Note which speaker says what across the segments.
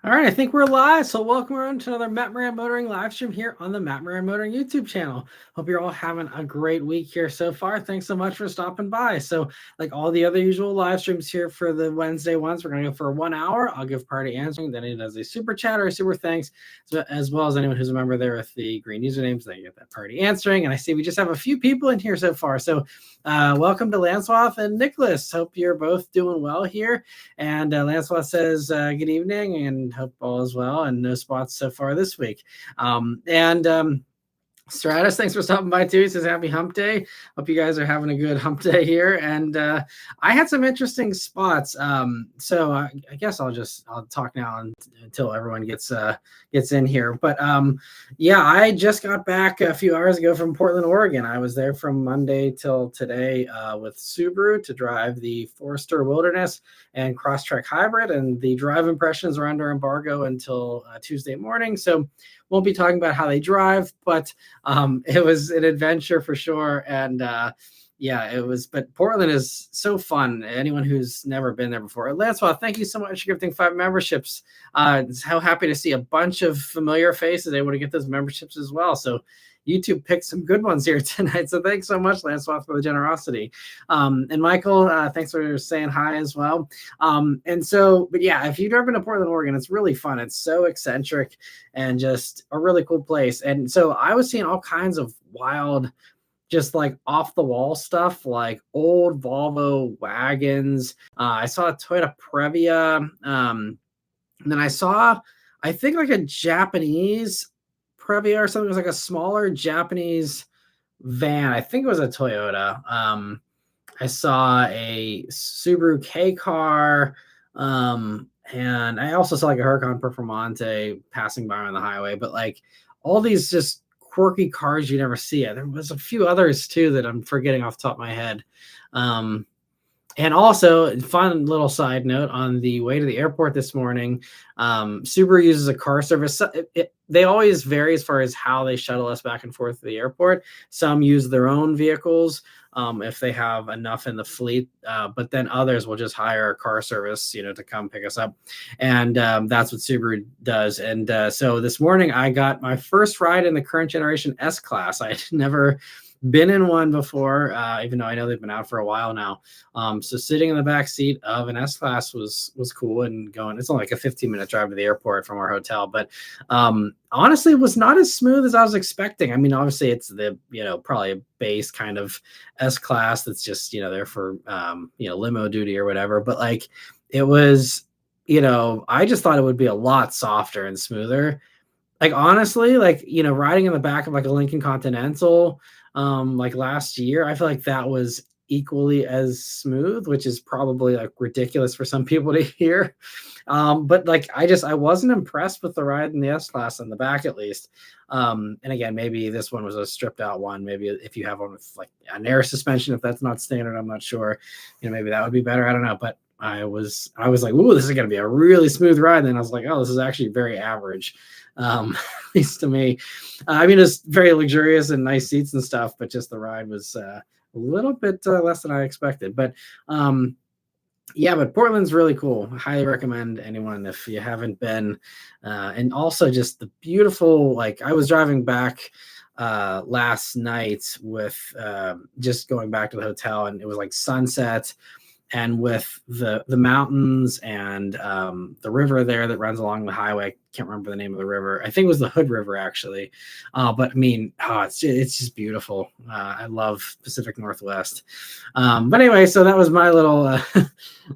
Speaker 1: All right, I think we're live. So welcome everyone to another Matt Maran Motoring live stream here on the Matt Maran Motoring YouTube channel. Hope you're all having a great week here so far. Thanks so much for stopping by. So like all the other usual live streams here for the Wednesday ones, we're going to go for 1 hour. I'll give priority answering. Then it does a super chat or a super thanks, so, as well as anyone who's a member there with the green usernames. They get that priority answering. And I see we just have a few people in here so far. So welcome to Lancelot and Nicholas. Hope you're both doing well here. And Lancelot says, good evening and hope all is well and no spots so far this week. Stratus, thanks for stopping by too. He says happy hump day. Hope you guys are having a good hump day here. And I had some interesting spots. So I guess I'll talk now until everyone gets in here. But yeah, I just got back a few hours ago from Portland, Oregon. I was there from Monday till today with Subaru to drive the Forester Wilderness and Crosstrek Hybrid. And the drive impressions are under embargo until Tuesday morning. So won't be talking about how they drive, but it was an adventure for sure. And yeah, it was, but Portland is so fun. Anyone who's never been there before. Lancelot, thank you so much for gifting 5 memberships. So happy to see a bunch of familiar faces able to get those memberships as well. So YouTube picked some good ones here tonight. So thanks so much, Lancelot, for the generosity. And Michael, thanks for saying hi as well. But yeah, if you've ever been to Portland, Oregon, it's really fun. It's so eccentric and just a really cool place. And so I was seeing all kinds of wild, just like off the wall stuff, like old Volvo wagons. I saw a Toyota Previa. And then I saw, I think like a Japanese Previa or something. It was like a smaller Japanese van. I think it was a Toyota. I saw a Subaru K car. And I also saw like a Huracan Performante passing by on the highway, but like all these just quirky cars you never see. There was a few others too that I'm forgetting off the top of my head. And also, fun little side note, on the way to the airport this morning, Subaru uses a car service. They always vary as far as how they shuttle us back and forth to the airport. Some use their own vehicles if they have enough in the fleet, but then others will just hire a car service, to come pick us up. And that's what Subaru does. And so this morning, I got my first ride in the current generation S-Class. I never been in one before, even though I know they've been out for a while now. So sitting in the back seat of an S-Class was cool, and going, it's only like a 15-minute drive to the airport from our hotel, but honestly, it was not as smooth as I was expecting. I mean, obviously it's the, probably a base kind of S-Class that's just, there for, limo duty or whatever. But like, it was, I just thought it would be a lot softer and smoother. Like, honestly, like, riding in the back of like a Lincoln Continental, like last year, I feel like that was equally as smooth, which is probably like ridiculous for some people to hear. But like, I wasn't impressed with the ride in the S-Class in the back, at least. And again, maybe this one was a stripped out one. Maybe if you have one with like an air suspension, if that's not standard, I'm not sure, maybe that would be better. I don't know. But I was like, ooh, this is going to be a really smooth ride. And then I was like, oh, this is actually very average. At least to me. I mean, it's very luxurious and nice seats and stuff, but just the ride was a little bit less than I expected. But yeah, but Portland's really cool. I highly recommend anyone if you haven't been. And also just the beautiful, like, I was driving back last night with just going back to the hotel, and it was like sunset, and with the mountains and the river there that runs along the highway. I can't remember the name of the river. I think it was the Hood River, actually. But I mean, it's just beautiful. I love Pacific Northwest. But anyway, so that was my little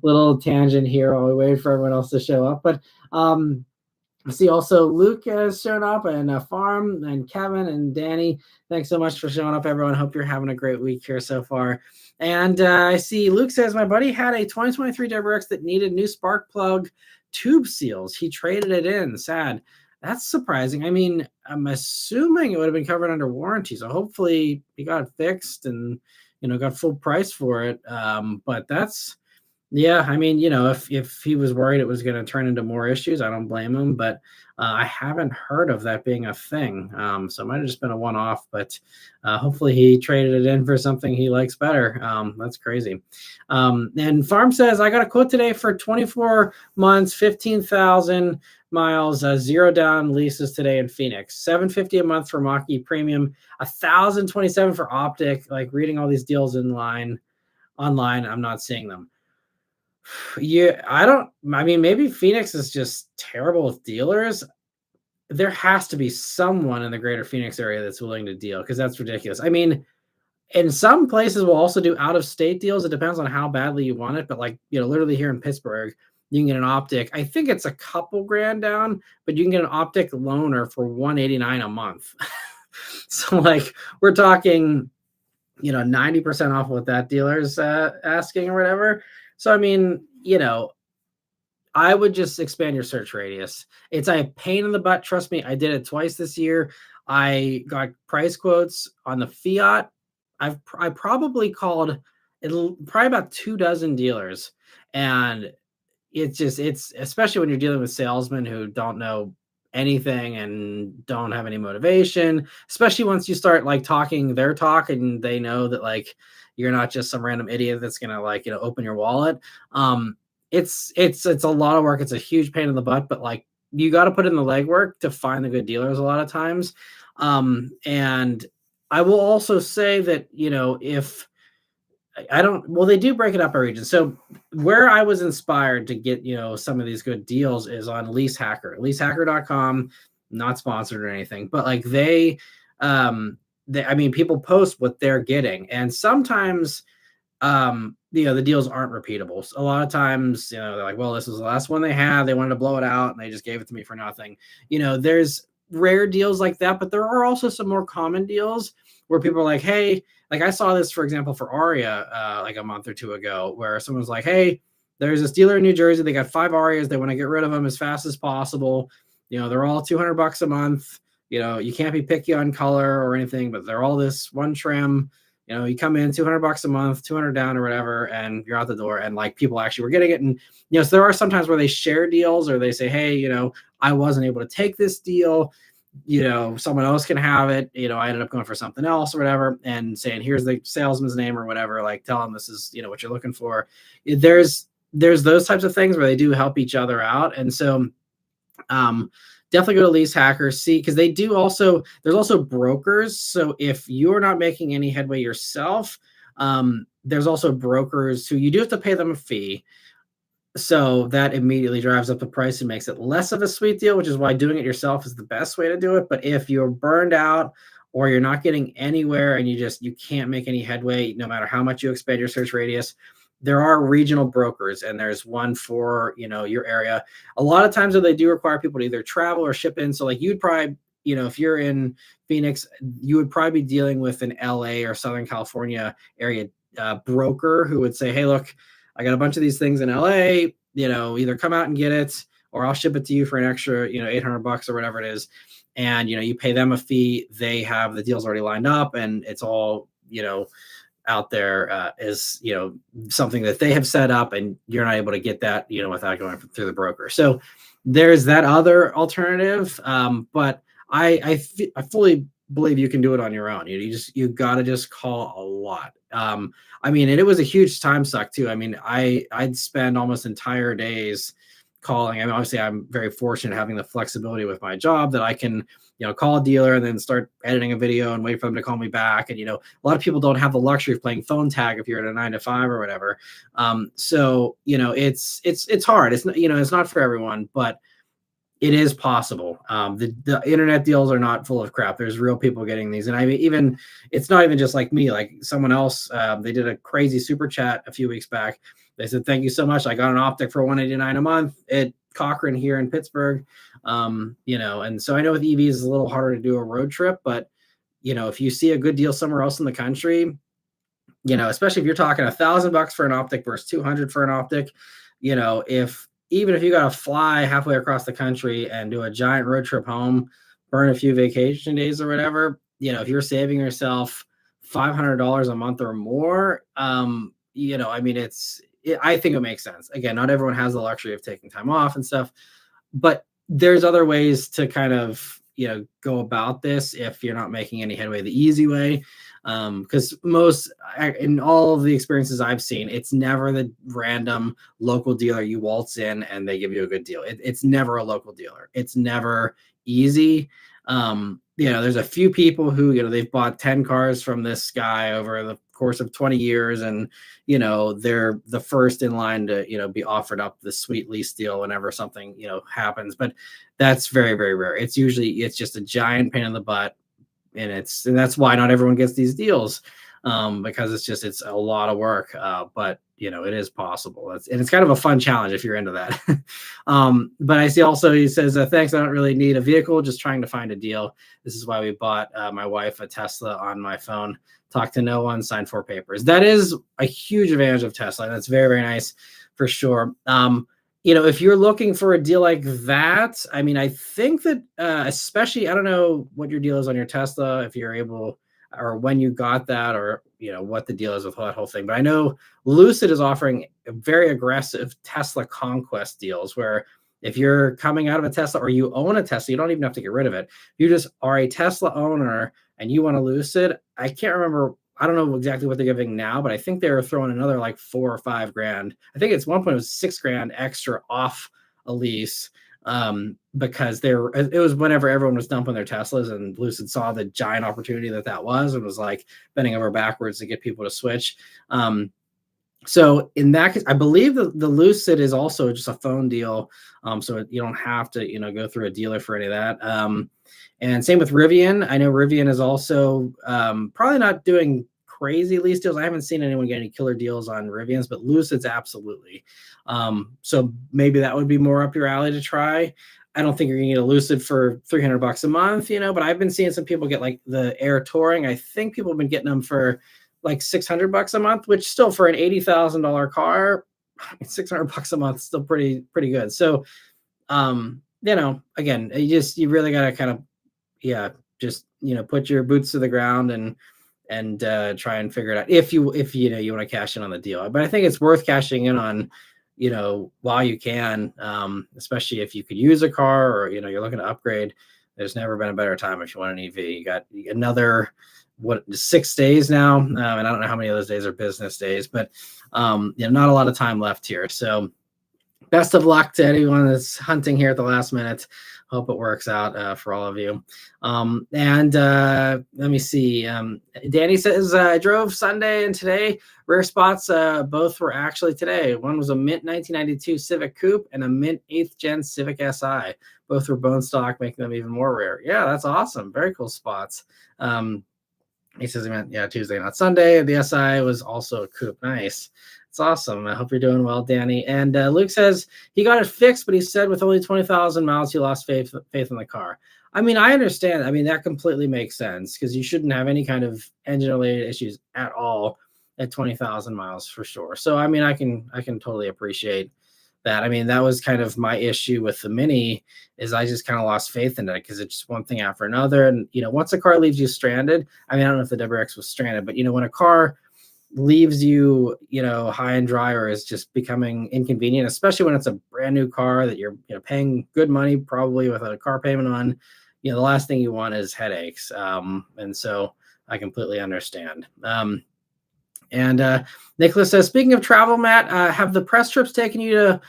Speaker 1: little tangent here while we wait for everyone else to show up. But I see also Luke has shown up, and Farm, and Kevin, and Danny. Thanks so much for showing up, everyone. Hope you're having a great week here so far. And I see Luke says, my buddy had a 2023 WRX that needed new spark plug tube seals. He traded it in. Sad. That's surprising. I mean, I'm assuming it would have been covered under warranty. So hopefully he got it fixed and, got full price for it. But that's Yeah, I mean, if he was worried it was going to turn into more issues, I don't blame him. But I haven't heard of that being a thing. So it might have just been a one-off. But hopefully he traded it in for something he likes better. That's crazy. And Farm says, I got a quote today for 24 months, 15,000 miles, zero down leases today in Phoenix. 750 a month for Mach-E Premium, 1,027 for Optic. Like reading all these deals online, I'm not seeing them. Yeah, I mean, maybe Phoenix is just terrible with dealers. There has to be someone in the greater Phoenix area that's willing to deal because that's ridiculous. I mean, in some places we'll also do out of state deals. It depends on how badly you want it. But like, literally here in Pittsburgh, you can get an optic. I think it's a couple grand down, but you can get an optic loaner for 189 a month. So like we're talking, 90% off what that dealer's asking or whatever. So I mean, I would just expand your search radius. It's a pain in the butt. Trust me, I did it twice this year. I got price quotes on the Fiat. I probably called probably about 2 dozen dealers, and it's especially when you're dealing with salesmen who don't know anything and don't have any motivation, especially once you start like talking their talk and they know that like you're not just some random idiot that's gonna like open your wallet. um it's a lot of work. It's a huge pain in the butt, but like you got to put in the legwork to find the good dealers a lot of times. And I will also say that if I don't, well, they do break it up by region. So where I was inspired to get, some of these good deals is on Lease Hacker, leasehacker.com, not sponsored or anything, but like I mean, people post what they're getting. And sometimes, the deals aren't repeatable. So a lot of times, they're like, well, this was the last one they had. They wanted to blow it out and they just gave it to me for nothing. There's rare deals like that, but there are also some more common deals where people are like, hey, like I saw this, for example, for Aria like a month or two ago, where someone was like, hey, there's this dealer in New Jersey. They got 5 Arias. They want to get rid of them as fast as possible. They're all $200 a month. You can't be picky on color or anything, but they're all this one trim. You come in $200 a month, 200 down or whatever, and you're out the door. And like people actually were getting it. And, so there are sometimes where they share deals or they say, hey, I wasn't able to take this deal. Someone else can have it. I ended up going for something else or whatever, and saying, here's the salesman's name or whatever, like tell them this is, what you're looking for. There's those types of things where they do help each other out. And so, definitely go to Lease Hackers, see, because there's also brokers. So if you're not making any headway yourself, there's also brokers who you do have to pay them a fee. So that immediately drives up the price and makes it less of a sweet deal, which is why doing it yourself is the best way to do it. But if you're burned out or you're not getting anywhere and you can't make any headway, no matter how much you expand your search radius, there are regional brokers, and there's one for your area. A lot of times they do require people to either travel or ship in. So like you'd probably, if you're in Phoenix, you would probably be dealing with an LA or Southern California area broker who would say, hey, look, I got a bunch of these things in LA, either come out and get it, or I'll ship it to you for an extra, $800 or whatever it is. And, you pay them a fee. They have the deals already lined up, and it's all, out there is, something that they have set up, and you're not able to get that, without going through the broker. So there's that other alternative. But I fully believe you can do it on your own. You got to just call a lot. I mean, and it was a huge time suck too. I mean, I'd spend almost entire days calling. I mean, obviously I'm very fortunate having the flexibility with my job that I can, call a dealer and then start editing a video and wait for them to call me back. And, a lot of people don't have the luxury of playing phone tag if you're at a 9 to 5 or whatever. So, it's hard. It's not, it's not for everyone, but it is possible. The internet deals are not full of crap. There's real people getting these. And I mean, even it's not even just like me, like someone else, they did a crazy super chat a few weeks back. They said, thank you so much. I got an optic for 189 a month at Cochrane here in Pittsburgh. And so I know with EVs it's a little harder to do a road trip, but if you see a good deal somewhere else in the country, especially if you're talking $1,000 for an optic versus 200 for an optic, even if you got to fly halfway across the country and do a giant road trip home, burn a few vacation days or whatever, if you're saving yourself $500 a month or more, I mean, I think it makes sense. Again, not everyone has the luxury of taking time off and stuff, but there's other ways to kind of, go about this if you're not making any headway the easy way. Because in all of the experiences I've seen, it's never the random local dealer you waltz in and they give you a good deal. It's never a local dealer. It's never easy. There's a few people who, they've bought 10 cars from this guy over the course of 20 years, and they're the first in line to be offered up the sweet lease deal whenever something happens. But that's very, very rare. It's just a giant pain in the butt, and that's why not everyone gets these deals, because it's a lot of work, but it is possible. It's kind of a fun challenge if you're into that. But I see also he says, thanks, I don't really need a vehicle, just trying to find a deal. This is why we bought my wife a Tesla on my phone. Talk to no one, sign 4 papers. That is a huge advantage of Tesla. That's very, very nice for sure. If you're looking for a deal like that, I mean, I think that especially, I don't know what your deal is on your Tesla, if you're able, or when you got that, or what the deal is with that whole thing. But I know Lucid is offering very aggressive Tesla conquest deals, where if you're coming out of a Tesla or you own a Tesla, you don't even have to get rid of it. You just are a Tesla owner and you want a Lucid. I can't remember. I don't know exactly what they're giving now, but I think they're throwing another like 4 or 5 grand. I think it's one point it was 6 grand extra off a lease, because it was whenever everyone was dumping their Teslas, and Lucid saw the giant opportunity that was, and was like bending over backwards to get people to switch. So in that case, I believe the Lucid is also just a phone deal. So you don't have to, go through a dealer for any of that. And same with Rivian. I know Rivian is also probably not doing crazy lease deals. I haven't seen anyone get any killer deals on Rivians, but Lucid's absolutely. So maybe that would be more up your alley to try. I don't think you're gonna get a Lucid for $300 a month, but I've been seeing some people get like the Air Touring. I think people have been getting them for like $600 a month, which still for an $80,000 car, $600 a month is still pretty good. So, again, you really got to kind of, just, put your boots to the ground and try and figure it out if you want to cash in on the deal. But I think it's worth cashing in on, while you can, especially if you could use a car, or, you're looking to upgrade. There's never been a better time if you want an EV. You got another 6 days now, and I don't know how many of those days are business days, but not a lot of time left here. So best of luck to anyone that's hunting here at the last minute. Hope it works out for all of you. And let me see. Danny says, I drove Sunday and today. Rare spots, both were actually today. One was a mint 1992 Civic Coupe and a mint 8th gen Civic Si. Both were bone stock, making them even more rare. Yeah, that's awesome. Very cool spots. He says he meant, Tuesday, not Sunday. The Si was also a coupe. Nice. It's awesome. I hope you're doing well, Danny. And Luke says he got it fixed, but he said with only 20,000 miles, he lost faith in the car. I mean, I understand. I mean, that completely makes sense, because you shouldn't have any kind of engine-related issues at all at 20,000 miles for sure. So, I mean, I can totally appreciate that. I mean, that was kind of my issue with the Mini, is I just kind of lost faith in it, because it's just one thing after another. And, once a car leaves you stranded, I mean, I don't know if the WX was stranded, but, when a car leaves you, high and dry, or is just becoming inconvenient, especially when it's a brand new car that you're paying good money, probably with a car payment on, the last thing you want is headaches. And so I completely understand. And Nicholas says, speaking of travel, Matt, have the press trips taken you to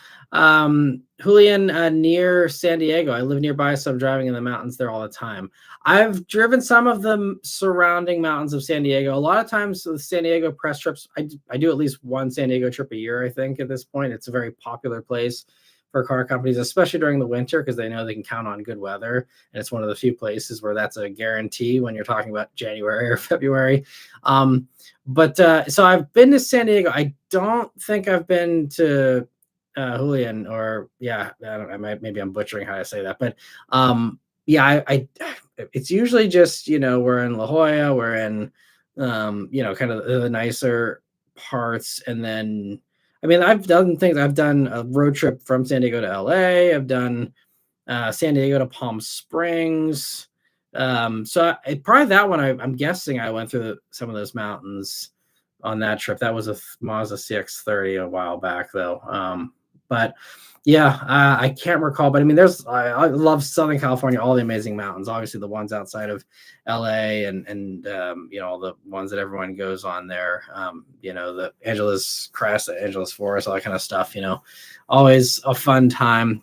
Speaker 1: Julian near San Diego? I live nearby, so I'm driving in the mountains there all the time. I've driven some of the surrounding mountains of San Diego. A lot of times the San Diego press trips, I do at least one San Diego trip a year, I think, at this point. It's a very popular place for car companies, especially during the winter, because they know they can count on good weather. And it's one of the few places where that's a guarantee when you're talking about January or February. So I've been to San Diego. I don't think I've been to Julian, or I don't know, maybe I'm butchering how I say that, but I it's usually just, we're in La Jolla, we're in kind of the nicer parts. And then, I mean, I've done a road trip from San Diego to LA. I've done San Diego to Palm Springs. So probably that one, I'm guessing I went through some of those mountains. on that trip. That was a Mazda CX-30 a while back though. But yeah, I can't recall, but I mean, I love Southern California, all the amazing mountains, obviously the ones outside of LA and all the ones that everyone goes on there, the Angeles Crest, the Angeles Forest, all that kind of stuff, always a fun time.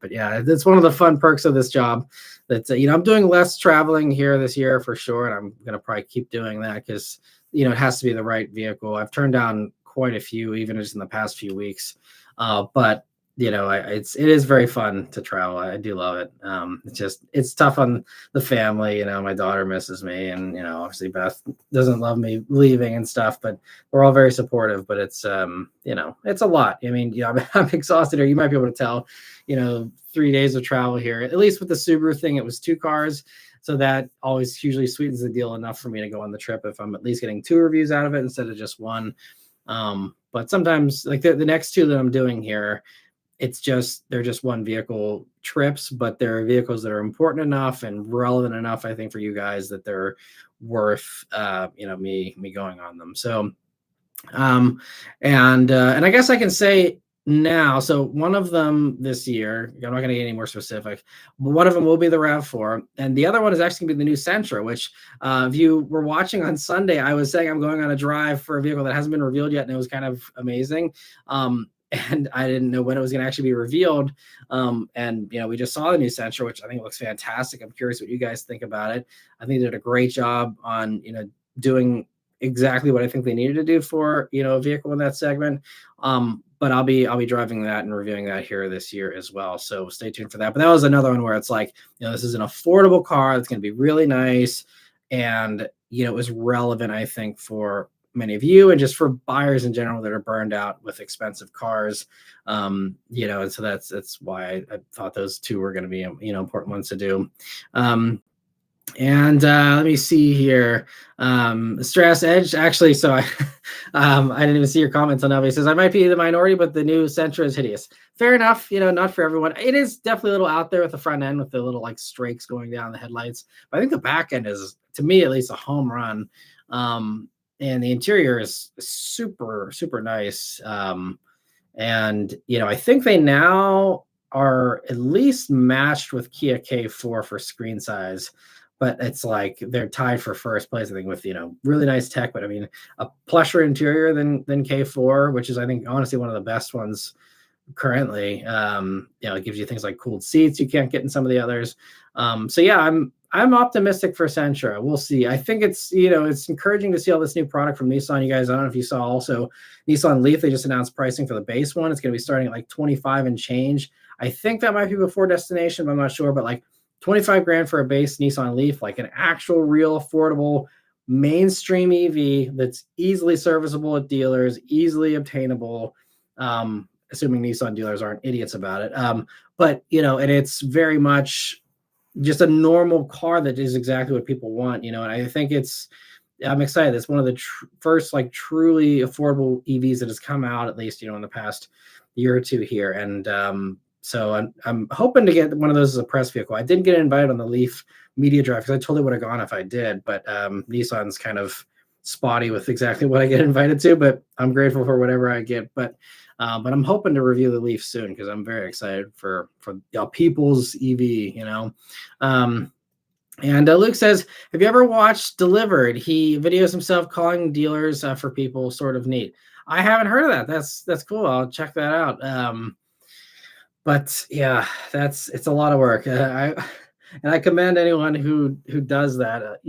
Speaker 1: But yeah, it's one of the fun perks of this job that, I'm doing less traveling here this year for sure. And I'm going to probably keep doing that because, it has to be the right vehicle. I've turned down quite a few, even just in the past few weeks. But it is very fun to travel. I do love it. It's tough on the family. My daughter misses me, and obviously Beth doesn't love me leaving and stuff. But we're all very supportive. But it's it's a lot. I mean, I'm exhausted. Or you might be able to tell. 3 days of travel here. At least with the Subaru thing, it was 2 cars. So that always usually sweetens the deal enough for me to go on the trip if I'm at least getting 2 reviews out of it instead of just one. But sometimes like the next 2 that I'm doing here, they're just one vehicle trips, but they're vehicles that are important enough and relevant enough, I think, for you guys that they're worth, me going on them. So, and I guess I can say now, so one of them this year, I'm not going to get any more specific, but one of them will be the RAV4, and the other one is actually going to be the new Sentra, which if you were watching on Sunday, I was saying I'm going on a drive for a vehicle that hasn't been revealed yet, and it was kind of amazing. And I didn't know when it was going to actually be revealed. And we just saw the new Sentra, which I think looks fantastic. I'm curious what you guys think about it. I think they did a great job on doing exactly what I think they needed to do for a vehicle in that segment. But I'll be driving that and reviewing that here this year as well. So stay tuned for that. But that was another one where it's like, this is an affordable car that's going to be really nice, and it was relevant, I think, for many of you and just for buyers in general that are burned out with expensive cars. And so that's why I thought those 2 were going to be important ones to do. And let me see here. Stress Edge, actually, so I didn't even see your comments on that. He says, I might be the minority, but the new Sentra is hideous. Fair enough, not for everyone. It is definitely a little out there with the front end with the little like strakes going down the headlights. But I think the back end is, to me at least, a home run. And the interior is super, super nice. And I think they now are at least matched with Kia K4 for screen size. But it's like they're tied for first place, I think, with really nice tech. But I mean, a plusher interior than K4, which is, I think, honestly one of the best ones currently. It gives you things like cooled seats you can't get in some of the others. So yeah, I'm optimistic for Sentra. We'll see. I think it's it's encouraging to see all this new product from Nissan. You guys, I don't know if you saw also Nissan Leaf. They just announced pricing for the base one. It's going to be starting at like 25 and change. I think that might be before destination, but I'm not sure. But like 25 grand for a base Nissan Leaf, like an actual real affordable mainstream EV that's easily serviceable at dealers, easily obtainable, assuming Nissan dealers aren't idiots about it. But and it's very much just a normal car that is exactly what people want, and I think I'm excited. It's one of the first like truly affordable EVs that has come out, at least, in the past year or 2 here. And so I'm hoping to get one of those as a press vehicle. I didn't get invited on the Leaf media drive because I totally would have gone if I did, but Nissan's kind of spotty with exactly what I get invited to, but I'm grateful for whatever I get. But I'm hoping to review the Leaf soon because I'm very excited for people's EV, And Luke says, have you ever watched Delivered? He videos himself calling dealers for people, sort of neat. I haven't heard of that. That's cool. I'll check that out. But yeah, it's a lot of work. I commend anyone who does that.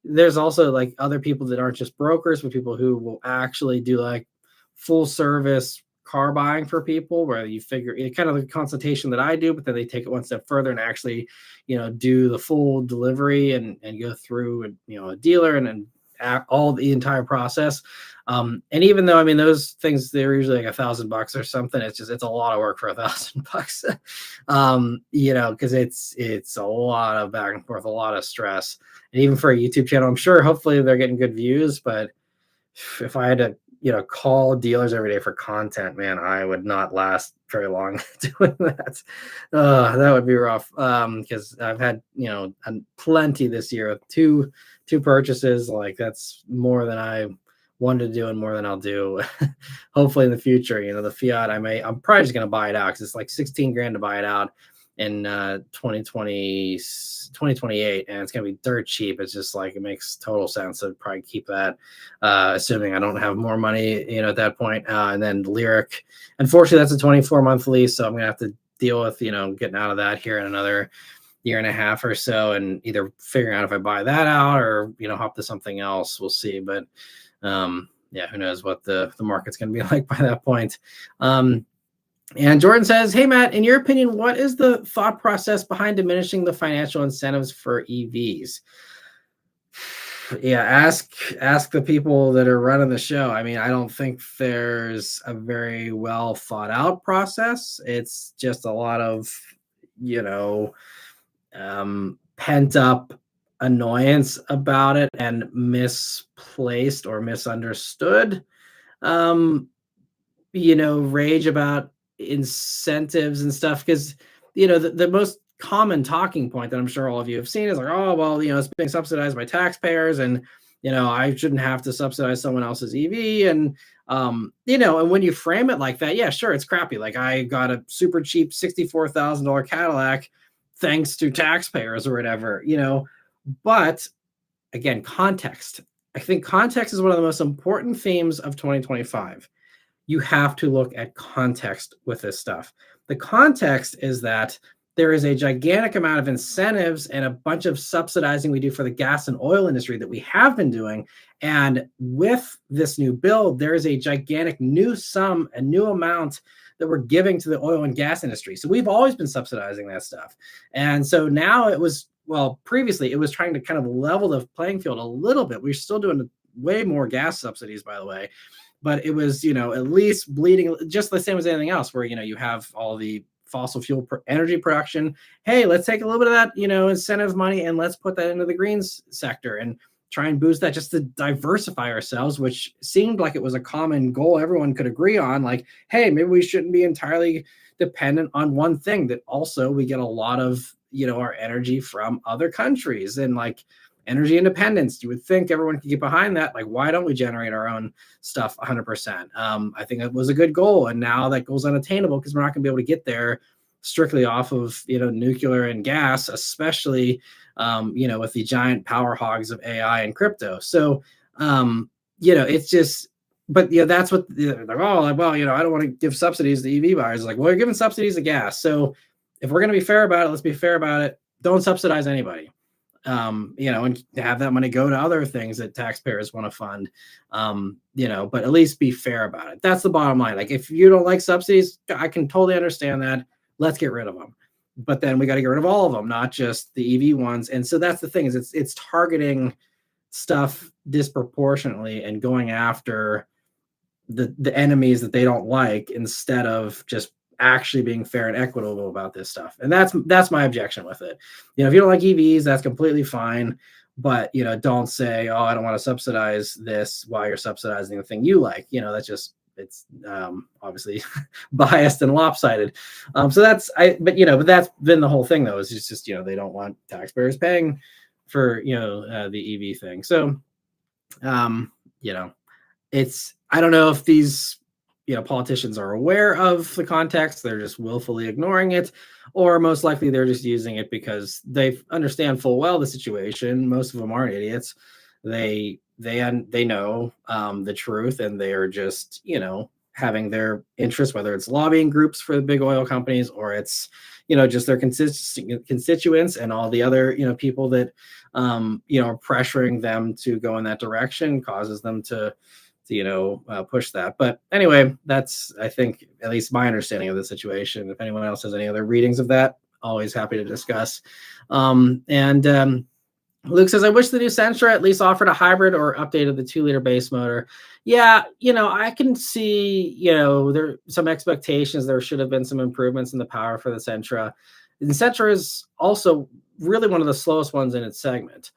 Speaker 1: There's also like other people that aren't just brokers, but people who will actually do like full service car buying for people, where you figure it kind of the consultation that I do, but then they take it one step further and actually, do the full delivery and go through and, a dealer and all the entire process. And even though, I mean, those things, they're usually like $1,000 or something. It's a lot of work for $1,000, cause it's a lot of back and forth, a lot of stress. And even for a YouTube channel, I'm sure hopefully they're getting good views, but if I had to, call dealers every day for content, man, I would not last very long doing that. That would be rough. Because I've had plenty this year. Two purchases. Like that's more than I wanted to do and more than I'll do. Hopefully in the future. The fiat I'm probably just gonna buy it out because it's like 16 grand to buy it out in 2028, and it's gonna be dirt cheap. It's just like it makes total sense to probably keep that, assuming I don't have more money at that point. And then Lyric, unfortunately that's a 24-month lease, so I'm gonna have to deal with getting out of that here in another year and a half or so, and either figuring out if I buy that out or hop to something else. We'll see. But yeah, who knows what the market's gonna be like by that point. And Jordan says, hey, Matt, in your opinion, what is the thought process behind diminishing the financial incentives for EVs? Yeah, ask the people that are running the show. I mean, I don't think there's a very well thought out process. It's just a lot of, pent up annoyance about it and misplaced or misunderstood, rage about incentives and stuff. Because the most common talking point that I'm sure all of you have seen is like, oh well, it's being subsidized by taxpayers, and I shouldn't have to subsidize someone else's EV. And and when you frame it like that, yeah, sure, it's crappy. Like I got a super cheap $64,000 Cadillac thanks to taxpayers or whatever, but again, context. I think context is one of the most important themes of 2025. You have to look at context with this stuff. The context is that there is a gigantic amount of incentives and a bunch of subsidizing we do for the gas and oil industry that we have been doing. And with this new bill, there is a gigantic new sum, a new amount that we're giving to the oil and gas industry. So we've always been subsidizing that stuff. And so now previously it was trying to kind of level the playing field a little bit. We're still doing way more gas subsidies, by the way. But it was, at least bleeding just the same as anything else, where, you have all the fossil fuel energy production. Hey, let's take a little bit of that, incentive money and let's put that into the greens sector and try and boost that just to diversify ourselves, which seemed like it was a common goal everyone could agree on. Like, hey, maybe we shouldn't be entirely dependent on one thing, that also we get a lot of, our energy from other countries and like energy independence. You would think everyone could get behind that. Like, why don't we generate our own stuff 100%? I think it was a good goal. And now that goal's unattainable because we're not going to be able to get there strictly off of, nuclear and gas, especially, with the giant power hogs of AI and crypto. So, it's just, but, that's what they're like, oh, well, I don't want to give subsidies to EV buyers. Like, well, you're giving subsidies to gas. So if we're going to be fair about it, let's be fair about it. Don't subsidize anybody. And have that money go to other things that taxpayers want to fund, but at least be fair about it. That's the bottom line. Like, if you don't like subsidies, I can totally understand that. Let's get rid of them. But then we got to get rid of all of them, not just the EV ones. And so that's the thing, is it's targeting stuff disproportionately and going after the enemies that they don't like, instead of just actually being fair and equitable about this stuff. And that's my objection with it. If you don't like EVs, that's completely fine, but don't say, oh, I don't want to subsidize this while you're subsidizing the thing you like. That's just, it's obviously biased and lopsided. So but that's been the whole thing, though, is it's just, they don't want taxpayers paying for the EV thing. So it's, I don't know if these politicians are aware of the context, they're just willfully ignoring it, or most likely they're just using it because they understand full well the situation. Most of them aren't idiots. They know the truth, and they are just having their interests, whether it's lobbying groups for the big oil companies, or it's just their constituents and all the other people that are pressuring them to go in that direction, causes them to push that. But anyway, that's, I think, at least my understanding of the situation. If anyone else has any other readings of that, always happy to discuss. Luke says, I wish the new Sentra at least offered a hybrid or updated the 2-liter base motor. Yeah, I can see, there some expectations. There should have been some improvements in the power for the Sentra. The Sentra is also really one of the slowest ones in its segment.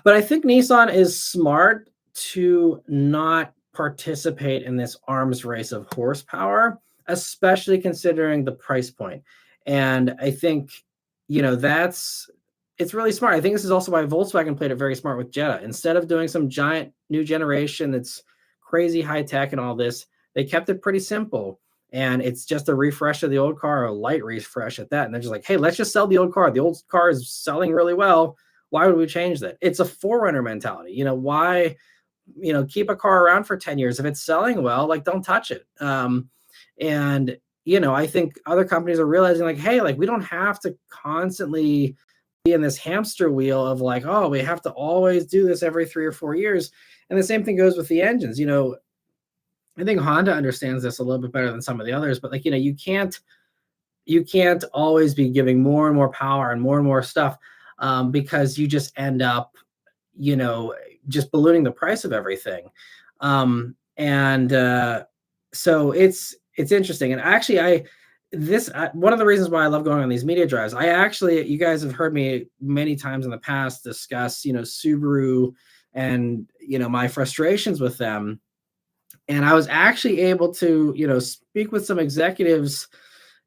Speaker 1: But I think Nissan is smart to not participate in this arms race of horsepower. especially considering the price point. And I think, it's really smart. I think this is also why Volkswagen played it very smart with Jetta. Instead of doing some giant new generation that's crazy high tech and all this, they kept it pretty simple. And it's just a refresh of the old car, a light refresh at that. And they're just like, hey, let's just sell the old car. The old car is selling really well. Why would we change that? It's a forerunner mentality. Why, keep a car around for 10 years? If it's selling well, like, don't touch it. And, I think other companies are realizing, like, hey, like, we don't have to constantly be in this hamster wheel of like, oh, we have to always do this every 3 or 4 years. And the same thing goes with the engines. I think Honda understands this a little bit better than some of the others, but like, you can't always be giving more and more power and more stuff, because you just end up, just ballooning the price of everything. And so it's interesting. And actually, one of the reasons why I love going on these media drives, you guys have heard me many times in the past discuss, Subaru and, my frustrations with them. And I was actually able to, speak with some executives,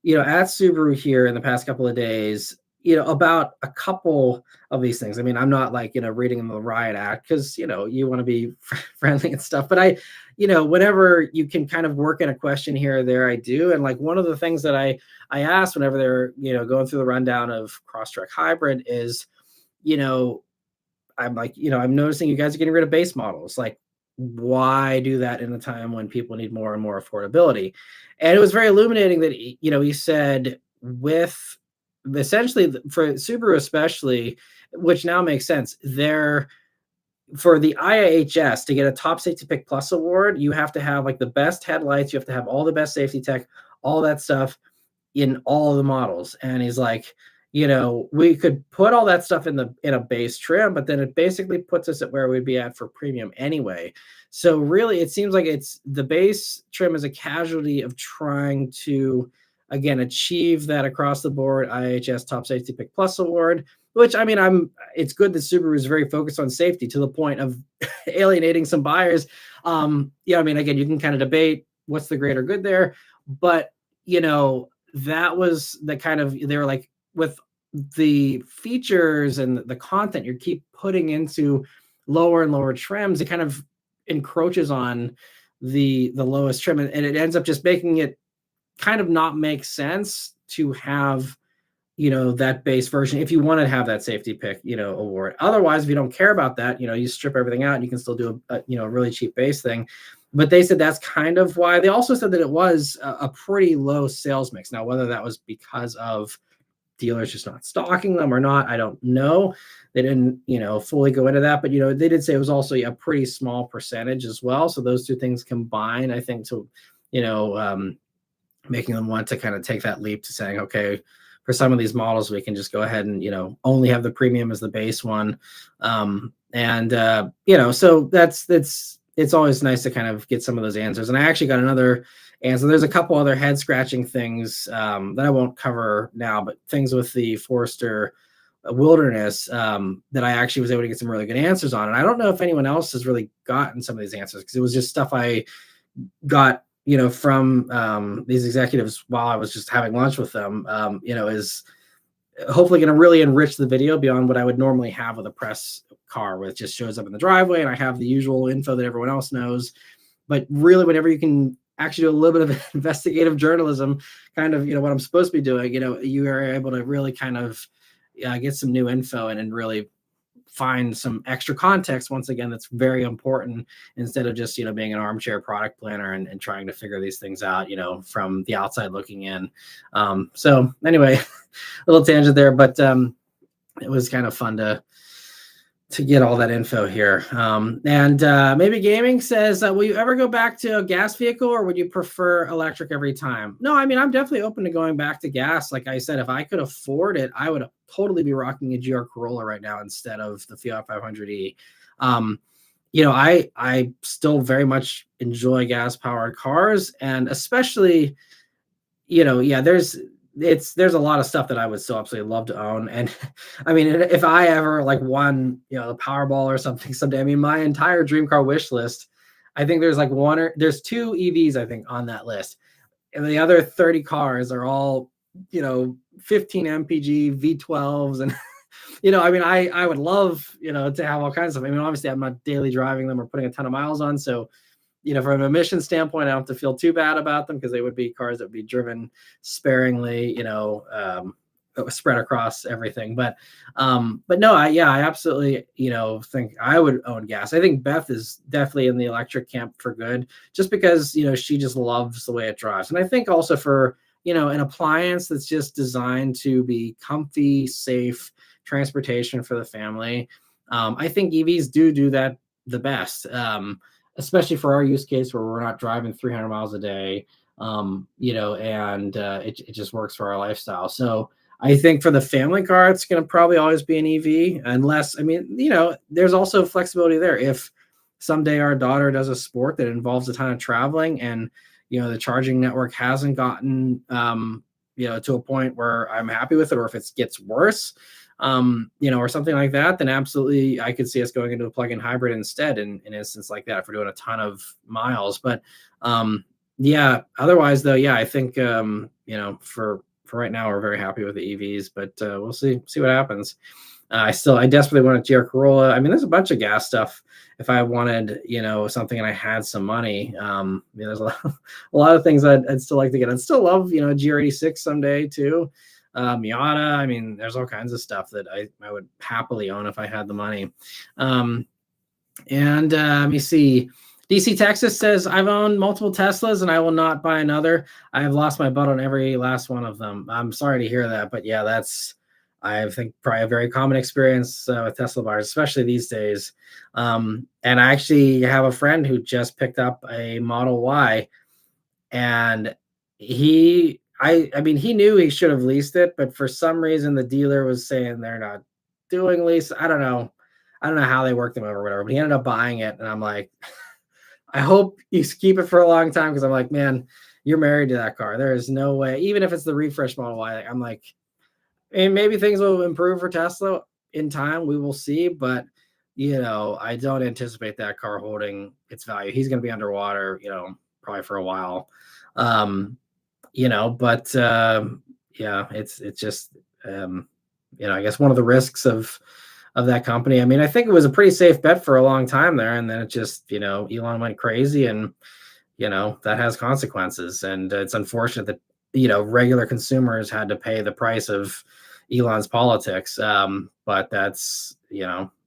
Speaker 1: at Subaru here in the past couple of days, about a couple of these things. I mean, I'm not like, reading them the riot act, because, you want to be friendly and stuff. But whenever you can kind of work in a question here or there, I do. And like one of the things that I asked whenever they're, going through the rundown of Crosstrek Hybrid is, I'm like, I'm noticing you guys are getting rid of base models. Like, why do that in a time when people need more and more affordability? And it was very illuminating that, he said with essentially for Subaru especially, which now makes sense, for the IIHS to get a top safety pick plus award, you have to have like the best headlights, you have to have all the best safety tech, all that stuff in all the models. And he's like, we could put all that stuff in a base trim, but then it basically puts us at where we'd be at for premium anyway. So really, it seems like the base trim is a casualty of trying to, again, achieve that across the board IHS Top Safety Pick Plus award, which, I mean, it's good that Subaru is very focused on safety to the point of alienating some buyers. I mean, again, you can kind of debate what's the greater good there, but, that was the kind of, they were like, with the features and the content you keep putting into lower and lower trims, it kind of encroaches on the lowest trim, and it ends up just making it kind of not make sense to have, that base version if you want to have that safety pick, award. Otherwise, if you don't care about that, you strip everything out and you can still do a really cheap base thing. But they said that's kind of why. They also said that it was a pretty low sales mix. Now, whether that was because of dealers just not stocking them or not, I don't know. They didn't, fully go into that, but, they did say it was also a pretty small percentage as well. So those two things combined, I think, to, making them want to kind of take that leap to saying, okay, for some of these models, we can just go ahead and, only have the premium as the base one. So it's always nice to kind of get some of those answers. And I actually got another answer. There's a couple other head scratching things that I won't cover now, but things with the Forester Wilderness that I actually was able to get some really good answers on. And I don't know if anyone else has really gotten some of these answers, because it was just stuff I got, from these executives while I was just having lunch with them, is hopefully going to really enrich the video beyond what I would normally have with a press car, where it just shows up in the driveway and I have the usual info that everyone else knows. But really, whenever you can actually do a little bit of investigative journalism, kind of, what I'm supposed to be doing, you are able to really kind of get some new info and really find some extra context. Once again, that's very important, instead of just, being an armchair product planner and trying to figure these things out, from the outside looking in. So anyway, a little tangent there, but it was kind of fun to get all that info here. And maybe Gaming says, will you ever go back to a gas vehicle, or would you prefer electric every time? No, I mean, I'm definitely open to going back to gas. Like I said, if I could afford it, I would totally be rocking a GR Corolla right now instead of the Fiat 500e. I still very much enjoy gas powered cars, and especially, there's a lot of stuff that I would still absolutely love to own. And I mean, if I ever like won, the Powerball or something someday, I mean, my entire dream car wish list, I think there's two EVs, I think, on that list. and the other 30 cars are all, 15 mpg v12s. And I mean, I would love, to have all kinds of, I mean, obviously I'm not daily driving them or putting a ton of miles on, so from an emission standpoint, I don't have to feel too bad about them, because they would be cars that would be driven sparingly, spread across everything. But no, I absolutely, think I would own gas. I think Beth is definitely in the electric camp for good, just because, she just loves the way it drives. And I think also for, an appliance that's just designed to be comfy, safe transportation for the family. I think EVs do that the best. Especially for our use case, where we're not driving 300 miles a day, and it just works for our lifestyle. So I think for the family car, it's going to probably always be an EV, unless, I mean, there's also flexibility there. If someday our daughter does a sport that involves a ton of traveling, and, the charging network hasn't gotten, to a point where I'm happy with it, or if it gets worse, or something like that, then absolutely I could see us going into a plug-in hybrid instead in an instance like that, if we're doing a ton of miles. But otherwise though, I think for right now we're very happy with the EVs, but we'll see what happens. I desperately want a GR Corolla. I mean, there's a bunch of gas stuff if I wanted, something and I had some money. There's a lot of things I'd still like to get. I'd still love, a GR86 someday too. Miata. I mean, there's all kinds of stuff that I would happily own if I had the money. Let me see. DC Texas says, I've owned multiple Teslas and I will not buy another. I have lost my butt on every last one of them. I'm sorry to hear that, but yeah, that's, I think, probably a very common experience with Tesla buyers, especially these days. And I actually have a friend who just picked up a Model Y, and I mean, he knew he should have leased it, but for some reason the dealer was saying they're not doing lease. I don't know how they worked them over or whatever, but he ended up buying it. And I'm like, I hope you keep it for a long time, because I'm like, man, you're married to that car. There is no way, even if it's the refresh Model Y, I'm like, and maybe things will improve for Tesla in time. We will see, but I don't anticipate that car holding its value. He's going to be underwater, probably for a while. But it's just, I guess one of the risks of that company. I mean, I think it was a pretty safe bet for a long time there, and then it just, Elon went crazy, and that has consequences, and it's unfortunate that regular consumers had to pay the price of Elon's politics. But that's,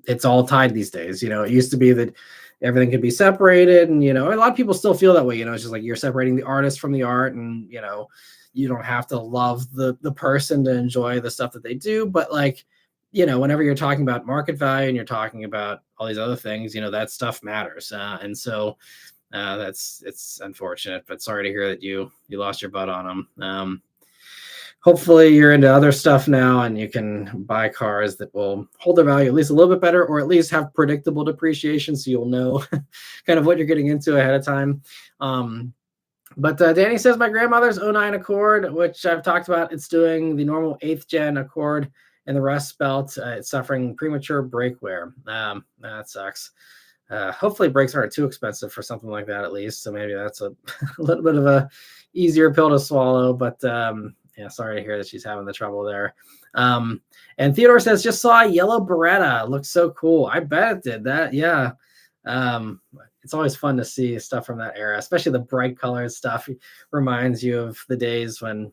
Speaker 1: it's all tied these days. It used to be that everything could be separated, and a lot of people still feel that way. It's just like you're separating the artist from the art, and you don't have to love the person to enjoy the stuff that they do. But like, whenever you're talking about market value and you're talking about all these other things, that stuff matters. And so it's unfortunate, but sorry to hear that you lost your butt on them. Hopefully you're into other stuff now, and you can buy cars that will hold their value at least a little bit better, or at least have predictable depreciation, so you'll know kind of what you're getting into ahead of time. But Danny says, my grandmother's 09 Accord, which I've talked about, it's doing the normal 8th gen Accord and the rust belt. It's suffering premature brake wear. That sucks. Hopefully brakes aren't too expensive for something like that, at least. So maybe that's a little bit of a easier pill to swallow. But sorry to hear that she's having the trouble there. And Theodore says, just saw a yellow Beretta. Looks so cool. I bet it did that. Yeah. It's always fun to see stuff from that era, especially the bright colored stuff. It reminds you of the days when,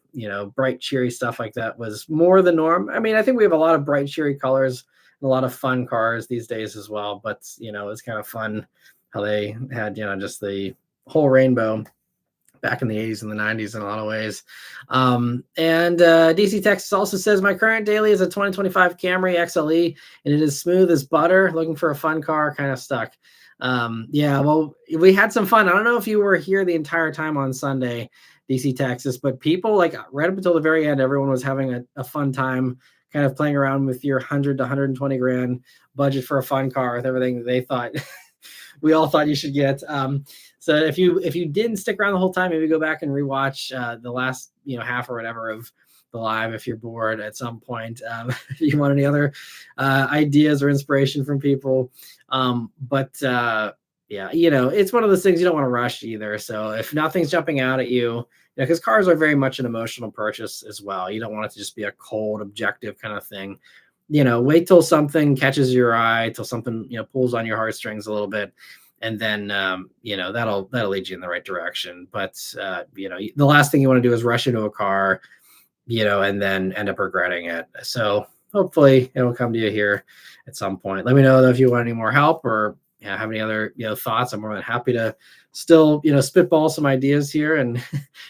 Speaker 1: bright, cheery stuff like that was more the norm. I mean, I think we have a lot of bright, cheery colors and a lot of fun cars these days as well. But, it's kind of fun how they had, just the whole rainbow back in the 80s and the 90s in a lot of ways. And DC Texas also says, my current daily is a 2025 Camry XLE, and it is smooth as butter. Looking for a fun car, kind of stuck. Well, we had some fun. I don't know if you were here the entire time on Sunday, DC Texas, but people, like, right up until the very end, everyone was having a fun time kind of playing around with your 100 to 120 grand budget for a fun car with everything that they thought we all thought you should get. So if you didn't stick around the whole time, maybe go back and rewatch the last half or whatever of the live if you're bored at some point. If you want any other ideas or inspiration from people. Yeah, it's one of those things you don't want to rush either. So if nothing's jumping out at you, because cars are very much an emotional purchase as well. You don't want it to just be a cold, objective kind of thing. Wait till something catches your eye, till something pulls on your heartstrings a little bit, and then that'll lead you in the right direction. But the last thing you want to do is rush into a car, and then end up regretting it. So hopefully it will come to you here at some point. Let me know though if you want any more help or have any other thoughts. I'm more than happy to still spitball some ideas here and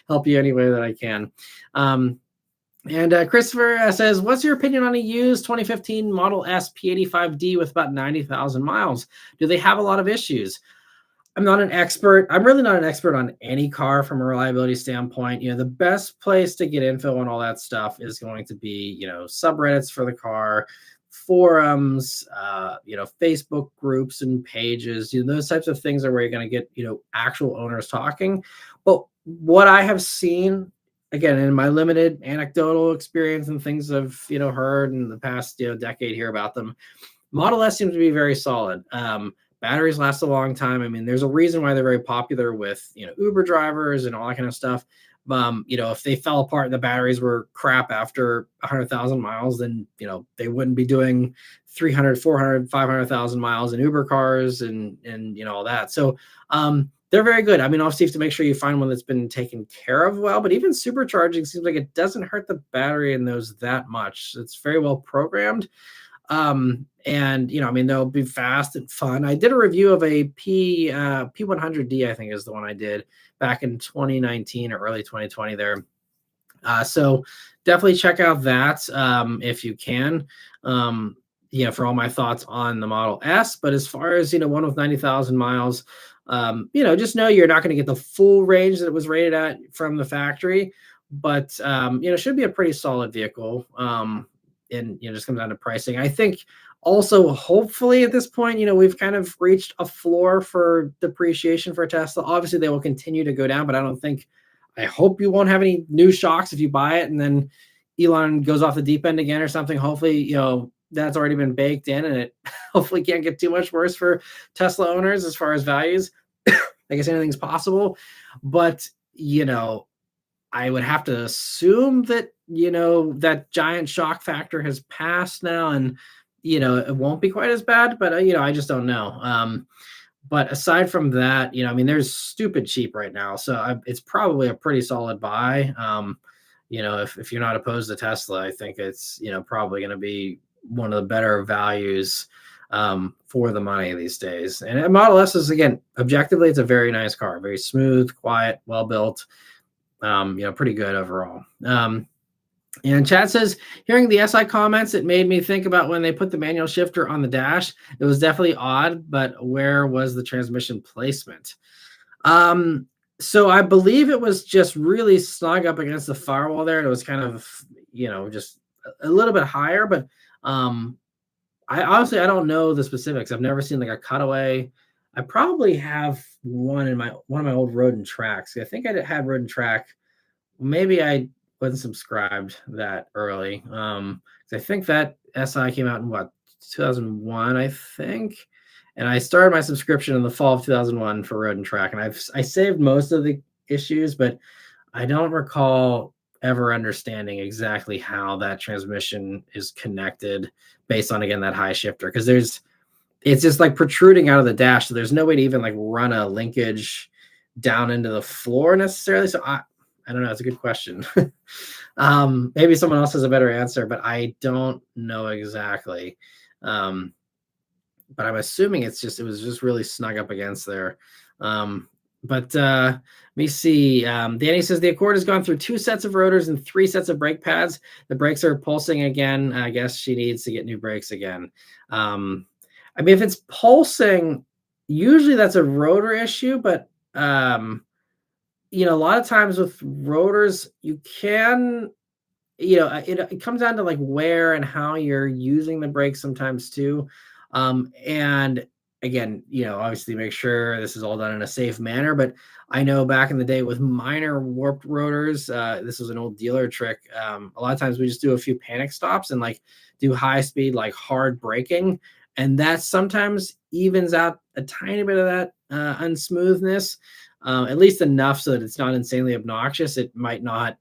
Speaker 1: help you any way that I can. And Christopher says, what's your opinion on a used 2015 Model S P85D with about 90,000 miles? Do they have a lot of issues? I'm not an expert. I'm really not an expert on any car from a reliability standpoint. The best place to get info on all that stuff is going to be, subreddits for the car, forums, Facebook groups and pages. Those types of things are where you're going to get, actual owners talking. But what I have seen, again, in my limited anecdotal experience and things I've, heard in the past, decade here about them, Model S seems to be very solid. Batteries last a long time. I mean, there's a reason why they're very popular with, Uber drivers and all that kind of stuff. If they fell apart and the batteries were crap after 100,000 miles, then, they wouldn't be doing 300, 400, 500,000 miles in Uber cars and all that. So, they're very good. I mean, obviously you have to make sure you find one that's been taken care of well, but even supercharging seems like it doesn't hurt the battery in those that much. It's very well programmed. And I mean, they'll be fast and fun. I did a review of a P100D, I think is the one I did back in 2019 or early 2020 there. So definitely check out that if you can, for all my thoughts on the Model S. But as far as, one with 90,000 miles, just know you're not going to get the full range that it was rated at from the factory, but, it should be a pretty solid vehicle. And just comes down to pricing. I think also, hopefully at this point, we've kind of reached a floor for depreciation for Tesla. Obviously, they will continue to go down, but I hope you won't have any new shocks if you buy it and then Elon goes off the deep end again or something. Hopefully, that's already been baked in and it hopefully can't get too much worse for Tesla owners as far as values. I guess anything's possible, but, I would have to assume that, that giant shock factor has passed now and, it won't be quite as bad, but, I just don't know. But aside from that, I mean, there's stupid cheap right now. So it's probably a pretty solid buy. If you're not opposed to Tesla, I think it's, probably going to be one of the better values for the money these days. And Model S is, again, objectively, it's a very nice car, very smooth, quiet, well-built. Pretty good overall. And Chad says, hearing the SI comments, it made me think about when they put the manual shifter on the dash. It was definitely odd, but where was the transmission placement? So I believe it was just really snug up against the firewall there. And it was kind of, just a little bit higher, but I honestly, I don't know the specifics. I've never seen like a cutaway. I probably have one in one of my old Road and Tracks. I think I had Road and Track. Maybe I wasn't subscribed that early. 'Cause I think that SI came out in 2001, I think. And I started my subscription in the fall of 2001 for Road and Track. And I saved most of the issues, but I don't recall ever understanding exactly how that transmission is connected based on, again, that high shifter. Because it's just like protruding out of the dash. So there's no way to even like run a linkage down into the floor necessarily. So I don't know. It's a good question. Maybe someone else has a better answer, but I don't know exactly. But I'm assuming it was just really snug up against there. But let me see. Danny says the Accord has gone through 2 sets of rotors and 3 sets of brake pads. The brakes are pulsing again. I guess she needs to get new brakes again. I mean, if it's pulsing, usually that's a rotor issue, but a lot of times with rotors, you can, it comes down to like where and how you're using the brakes sometimes too. And again, obviously make sure this is all done in a safe manner, but I know back in the day with minor warped rotors, this was an old dealer trick. A lot of times we just do a few panic stops and like do high speed, like hard braking. And that sometimes evens out a tiny bit of that unsmoothness, at least enough so that it's not insanely obnoxious. It might not,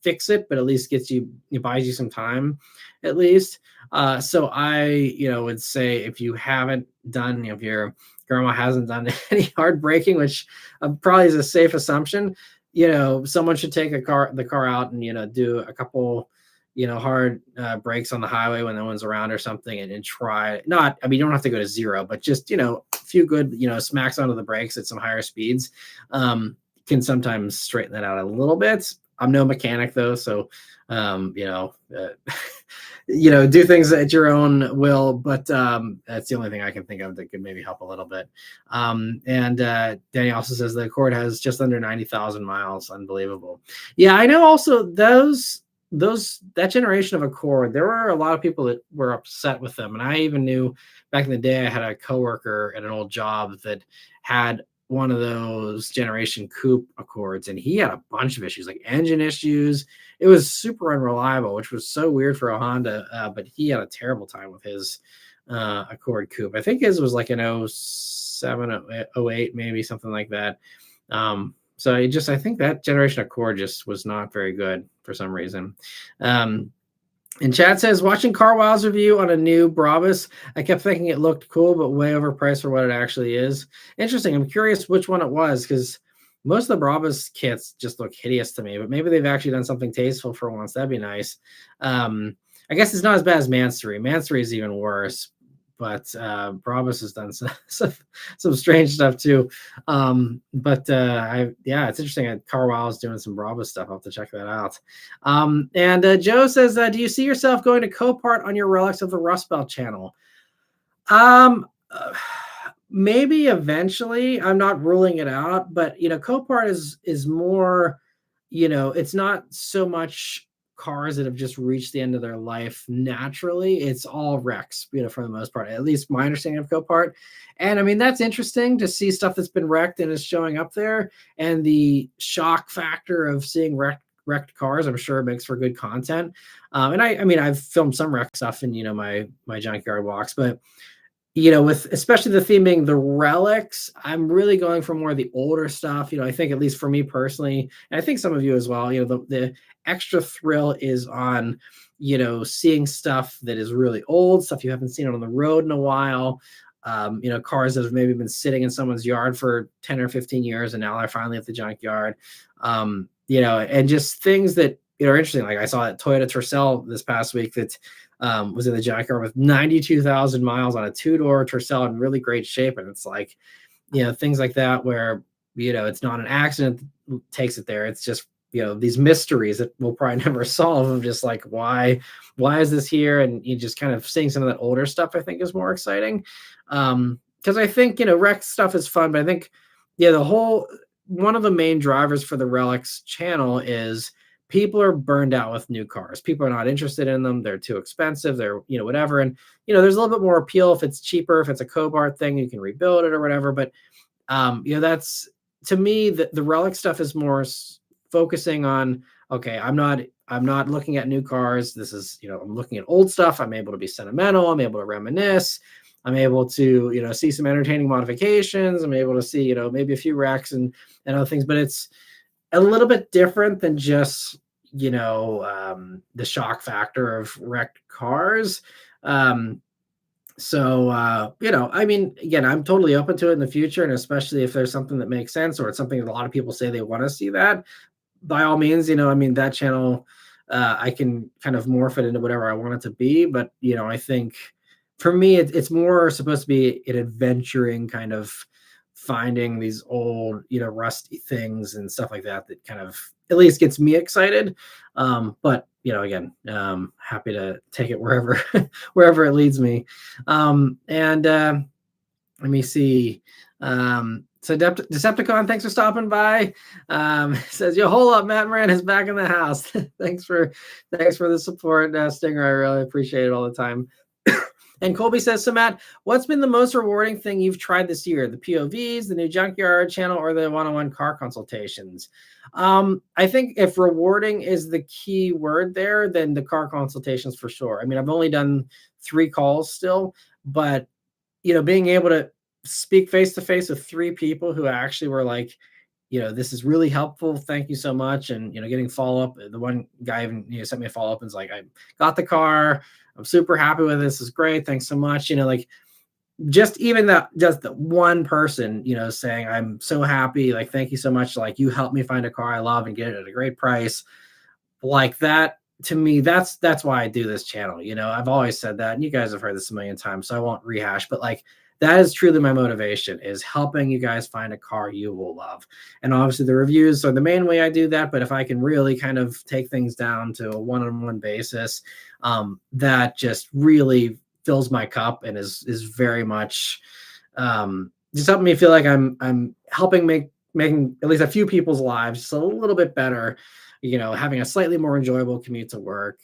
Speaker 1: fix it, but at least it buys you some time, at least. So I, would say if you haven't done, if your grandma hasn't done any hard braking, which probably is a safe assumption, someone should take the car out and do a couple hard brakes on the highway when no one's around or something, and try not, I mean, you don't have to go to zero, but just, a few good, smacks onto the brakes at some higher speeds can sometimes straighten that out a little bit. I'm no mechanic though. So, do things at your own will, but that's the only thing I can think of that could maybe help a little bit. And Danny also says the Accord has just under 90,000 miles. Unbelievable. Yeah, I know also that generation of Accord, there were a lot of people that were upset with them. And I even knew back in the day, I had a coworker at an old job that had one of those generation coupe Accords, and he had a bunch of issues, like engine issues. It was super unreliable, which was so weird for a Honda, but he had a terrible time with his Accord coupe. I think his was like an 07, 08, maybe something like that. So I think that generation Accord just was not very good for some reason. And Chad says, watching CarWow's review on a new Brabus, I kept thinking it looked cool, but way overpriced for what it actually is. Interesting. I'm curious which one it was, because most of the Brabus kits just look hideous to me, but maybe they've actually done something tasteful for once. That'd be nice. I guess it's not as bad as Mansory. Mansory is even worse, but Brabus has done some strange stuff too. It's interesting that CarWow is doing some Brabus stuff. I'll have to check that out. And Joe says, do you see yourself going to Copart on your Relics of the Rust Belt channel? Maybe eventually. I'm not ruling it out, but Copart is more, it's not so much cars that have just reached the end of their life naturally. It's all wrecks, for the most part, at least my understanding of Copart. And I mean, that's interesting to see stuff that's been wrecked and is showing up there, and the shock factor of seeing wrecked cars, I'm sure it makes for good content. And I mean, I've filmed some wreck stuff in, my junkyard walks, but with especially the theme being the relics, I'm really going for more of the older stuff. I think, at least for me personally, and I think some of you as well, the extra thrill is on, seeing stuff that is really old, stuff you haven't seen on the road in a while. Cars that have maybe been sitting in someone's yard for 10 or 15 years, and now they're finally at the junkyard. And just things that are interesting. Like I saw that Toyota Tercel this past week that was in the junkyard with 92,000 miles on a two-door Tercel in really great shape. And it's like, things like that where, it's not an accident that takes it there. It's just, these mysteries that we'll probably never solve, of just like, why is this here? And you just kind of seeing some of that older stuff, I think, is more exciting. Because I think, wreck stuff is fun, but I think, one of the main drivers for the Relics channel is people are burned out with new cars. People are not interested in them. They're too expensive. They're, whatever. And, there's a little bit more appeal if it's cheaper, if it's a Copart thing, you can rebuild it or whatever. But, that's, to me, the Relic stuff is more focusing on, okay, I'm not looking at new cars. This is, I'm looking at old stuff. I'm able to be sentimental. I'm able to reminisce. I'm able to, see some entertaining modifications. I'm able to see, maybe a few wrecks and other things, but it's a little bit different than just, the shock factor of wrecked cars. I mean, again, I'm totally open to it in the future. And especially if there's something that makes sense, or it's something that a lot of people say they want to see, that by all means, I mean, that channel, I can kind of morph it into whatever I want it to be. But, I think for me, it's more supposed to be an adventuring kind of finding these old, rusty things and stuff like that kind of at least gets me excited. But, again, happy to take it wherever, wherever it leads me. Let me see. So Decepticon, thanks for stopping by. Says, yo, hold up, Matt Maran is back in the house. thanks for the support, Stinger. I really appreciate it all the time. And Colby says, so Matt, what's been the most rewarding thing you've tried this year? The POVs, the new junkyard channel, or the one-on-one car consultations? I think if rewarding is the key word there, then the car consultations for sure. I mean, I've only done 3 calls still, but, being able to speak face to face with 3 people who actually were like, this is really helpful. Thank you so much. And, getting follow up. The one guy even, sent me a follow up and was like, I got the car. I'm super happy with this. Is great. Thanks so much. Like just even that, just the one person, saying, I'm so happy. Like, thank you so much. Like, you helped me find a car I love and get it at a great price. Like that, to me, that's why I do this channel. I've always said that, and you guys have heard this a million times, so I won't rehash, but like that is truly my motivation, is helping you guys find a car you will love. And obviously the reviews are the main way I do that, but if I can really kind of take things down to a one-on-one basis, that just really fills my cup and is very much just helping me feel like I'm helping making at least a few people's lives just a little bit better, having a slightly more enjoyable commute to work,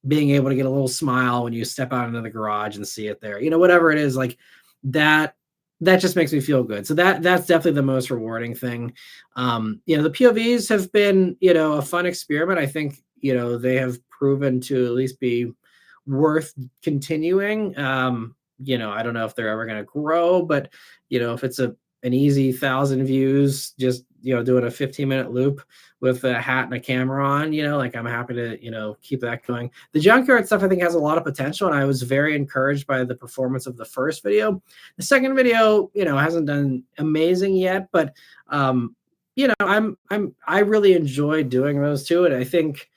Speaker 1: being able to get a little smile when you step out into the garage and see it there, whatever it is, like that, that just makes me feel good. So that's definitely the most rewarding thing. The POVs have been, a fun experiment. I think, they have proven to at least be worth continuing. I don't know if they're ever going to grow, but if it's an easy 1,000 views, just doing a 15-minute loop with a hat and a camera on, like I'm happy to keep that going. The junkyard stuff I think has a lot of potential, and I was very encouraged by the performance of the first video. The second video, hasn't done amazing yet, but I really enjoy doing those too, and I think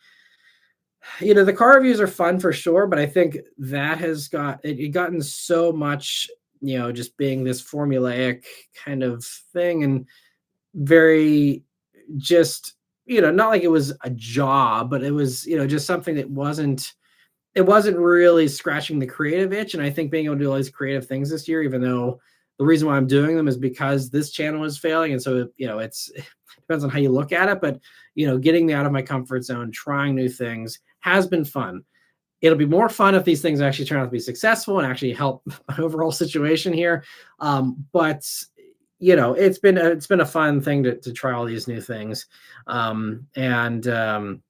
Speaker 1: the car reviews are fun for sure, but I think that has gotten so much, just being this formulaic kind of thing, and very just, not like it was a job, but it was, just something that it wasn't really scratching the creative itch. And I think being able to do all these creative things this year, even though the reason why I'm doing them is because this channel is failing. And so, it depends on how you look at it, but, getting me out of my comfort zone, trying new things has been fun. It'll be more fun if these things actually turn out to be successful and actually help my overall situation here. But it's been a fun thing to try all these new things. Yeah, I'm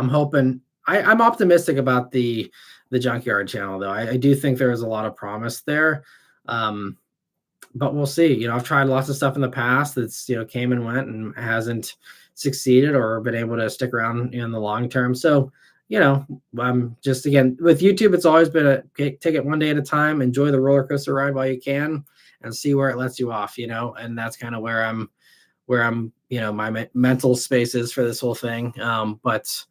Speaker 1: hoping, I'm optimistic about the junkyard channel though. I do think there is a lot of promise there. But we'll see. I've tried lots of stuff in the past that's, came and went and hasn't succeeded or been able to stick around in the long term. So, I'm just, again, with YouTube, it's always been take it one day at a time, enjoy the roller coaster ride while you can, and see where it lets you off, and that's kind of where I'm, my mental space is for this whole thing. But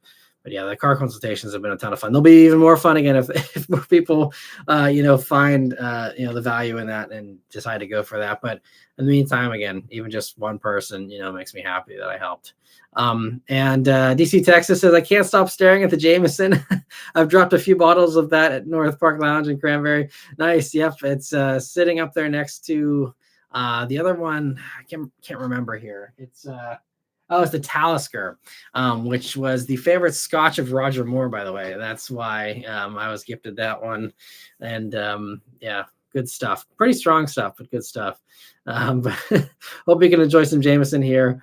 Speaker 1: yeah, the car consultations have been a ton of fun. They'll be even more fun again if more people, find, the value in that and decide to go for that. But in the meantime, again, even just one person, makes me happy that I helped. And DC Texas says, I can't stop staring at the Jameson. I've dropped a few bottles of that at North Park Lounge in Cranberry. Nice. Yep. It's sitting up there next to the other one. I can't remember here. It's the Talisker, which was the favorite Scotch of Roger Moore, by the way. That's why I was gifted that one. And yeah, good stuff. Pretty strong stuff, but good stuff. But hope you can enjoy some Jameson here.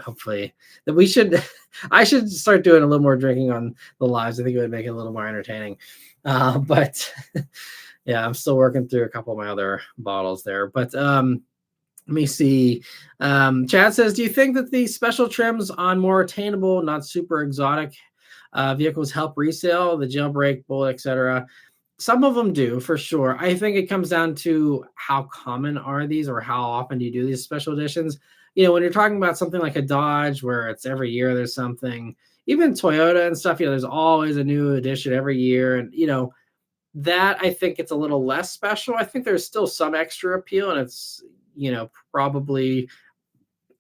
Speaker 1: Hopefully that I should start doing a little more drinking on the lives. I think it would make it a little more entertaining. But yeah, I'm still working through a couple of my other bottles there. But let me see. Chad says, do you think that the special trims on more attainable, not super exotic vehicles help resale, the jailbreak, bullet, etc.? Some of them do, for sure. I think it comes down to how common are these, or how often do you do these special editions? When you're talking about something like a Dodge, where it's every year there's something, even Toyota and stuff, there's always a new edition every year. And, that I think it's a little less special. I think there's still some extra appeal, and it's, probably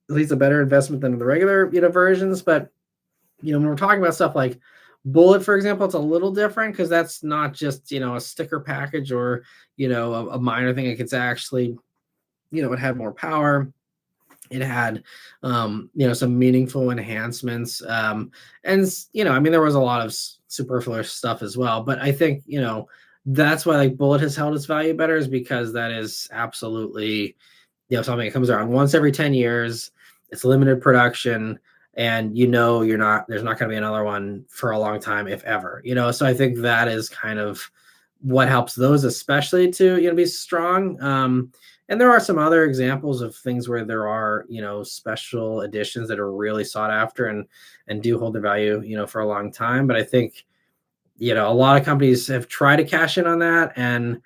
Speaker 1: at least a better investment than the regular, versions. But, when we're talking about stuff like Bullet, for example, it's a little different because that's not just, a sticker package or, a minor thing. It's actually, it had more power. It had, some meaningful enhancements. And, there was a lot of superfluous stuff as well. But I think, that's why like Bullet has held its value better, is because that is absolutely, something that comes around once every 10 years. It's limited production, and there's not going to be another one for a long time, if ever. So I think that is kind of what helps those especially to be strong. And there are some other examples of things where there are special editions that are really sought after and do hold their value for a long time. But I think a lot of companies have tried to cash in on that, and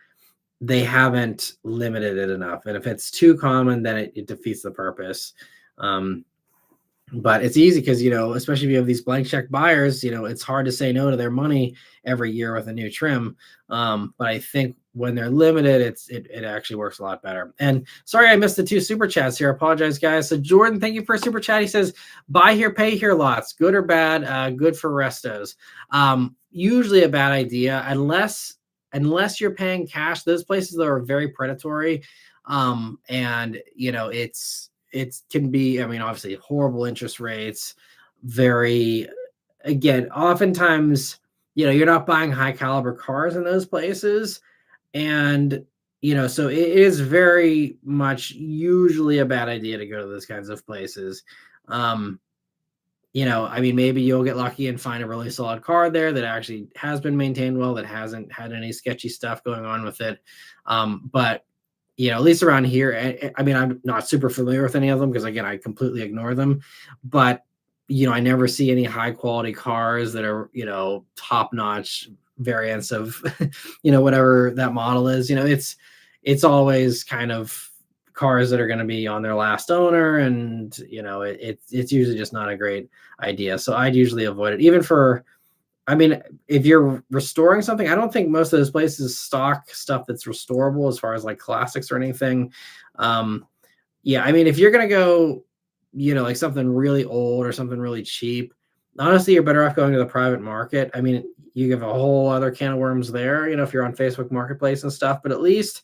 Speaker 1: they haven't limited it enough. And if it's too common, then it defeats the purpose. But it's easy because, especially if you have these blank check buyers, it's hard to say no to their money every year with a new trim. But I think when they're limited, it actually works a lot better. And sorry, I missed the 2 super chats here. I apologize, guys. So Jordan, thank you for a super chat. He says, buy here, pay here lots, good or bad, good for restos. Usually a bad idea, unless you're paying cash. Those places that are very predatory. And it can be, obviously horrible interest rates, again, oftentimes, you're not buying high caliber cars in those places. And, so it is very much usually a bad idea to go to those kinds of places. Maybe you'll get lucky and find a really solid car there that actually has been maintained well, that hasn't had any sketchy stuff going on with it. But at least around here, I'm not super familiar with any of them because, again, I completely ignore them. But, I never see any high quality cars that are, top notch variants of, whatever that model is. It's always kind of cars that are going to be on their last owner. And, it's usually just not a great idea. So I'd usually avoid it. Even for, if you're restoring something, I don't think most of those places stock stuff that's restorable as far as like classics or anything. If you're going to go, like something really old or something really cheap, honestly, you're better off going to the private market. You have a whole other can of worms there, if you're on Facebook Marketplace and stuff, but at least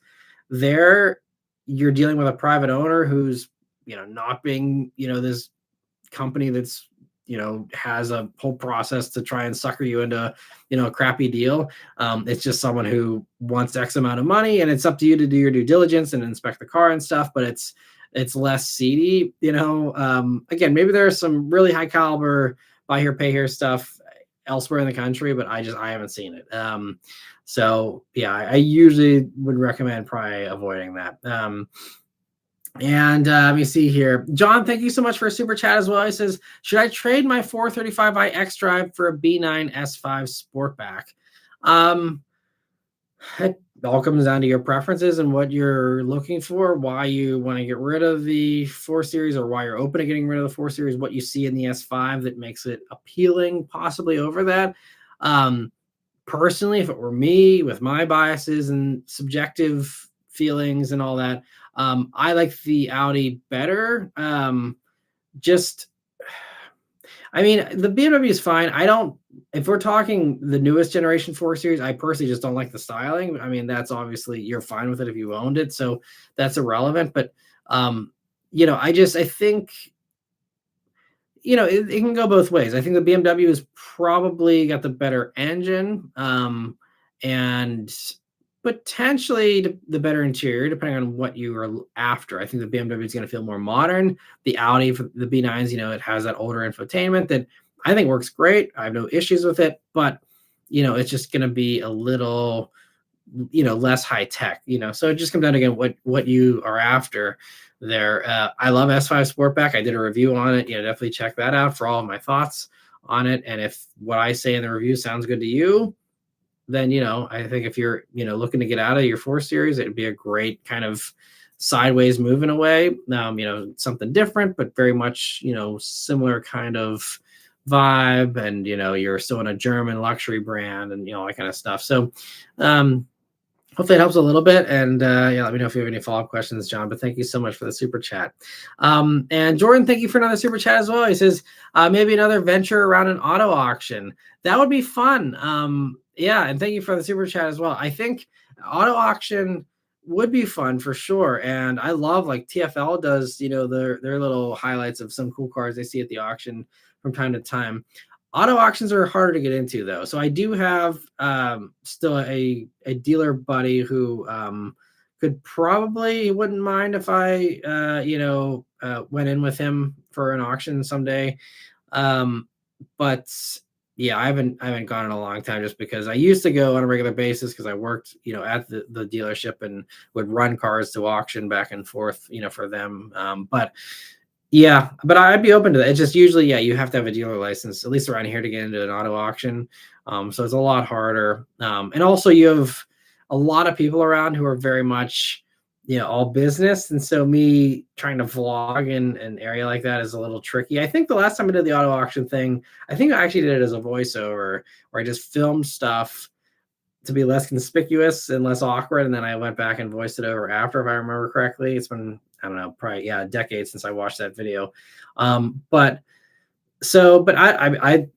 Speaker 1: there you're dealing with a private owner who's, not being, this company that's, has a whole process to try and sucker you into, a crappy deal. It's just someone who wants X amount of money, and it's up to you to do your due diligence and inspect the car and stuff, but it's less seedy, again, maybe there's some really high caliber buy here, pay here stuff elsewhere in the country, but I haven't seen it. So yeah, I usually would recommend probably avoiding that. And let me see here. John, thank you so much for a super chat as well. He says, should I trade my 435i xDrive for a B9 S5 Sportback? It all comes down to your preferences and what you're looking for, why you want to get rid of the 4 Series or why you're open to getting rid of the 4 Series, what you see in the S5 that makes it appealing possibly over that. Personally, if it were me with my biases and subjective feelings and all that, I like the Audi better. The BMW is fine. If we're talking the newest generation 4 Series, I personally just don't like the styling. That's obviously, you're fine with it if you owned it, so that's irrelevant. But, I think, it can go both ways. I think the BMW has probably got the better engine, and potentially the better interior, depending on what you are after. I think the BMW is going to feel more modern. The Audi for the B9s, it has that older infotainment that I think works great. I have no issues with it, but it's just going to be a little, less high tech. So it just comes down to, again, what you are after there. I love S5 Sportback. I did a review on it. Definitely check that out for all of my thoughts on it. And if what I say in the review sounds good to you, then, I think if you're, looking to get out of your 4 Series, it'd be a great kind of sideways move in a way. Something different, but very much, similar kind of vibe. And, you're still in a German luxury brand and, all that kind of stuff. So, hopefully it helps a little bit. And let me know if you have any follow-up questions, John. But thank you so much for the super chat. And Jordan, thank you for another super chat as well. He says, maybe another venture around an auto auction. That would be fun. And thank you for the super chat as well. I think auto auction would be fun for sure. And I love, like, TFL does, their little highlights of some cool cars they see at the auction from time to time. Auto auctions are harder to get into, though. So I do have still a dealer buddy who he wouldn't mind if I, went in with him for an auction someday. But Yeah, I haven't gone in a long time just because I used to go on a regular basis because I worked, at the dealership and would run cars to auction back and forth, for them. But yeah, but I'd be open to that. It's just usually, yeah, you have to have a dealer license, at least around here, to get into an auto auction. So it's a lot harder. And also you have a lot of people around who are very much, all business. And so me trying to vlog in an area like that is a little tricky. I think the last time I did the auto auction thing, I think I actually did it as a voiceover where I just filmed stuff to be less conspicuous and less awkward. And then I went back and voiced it over after, if I remember correctly. It's been, I don't know, probably, yeah, a decade since I watched that video. But so, but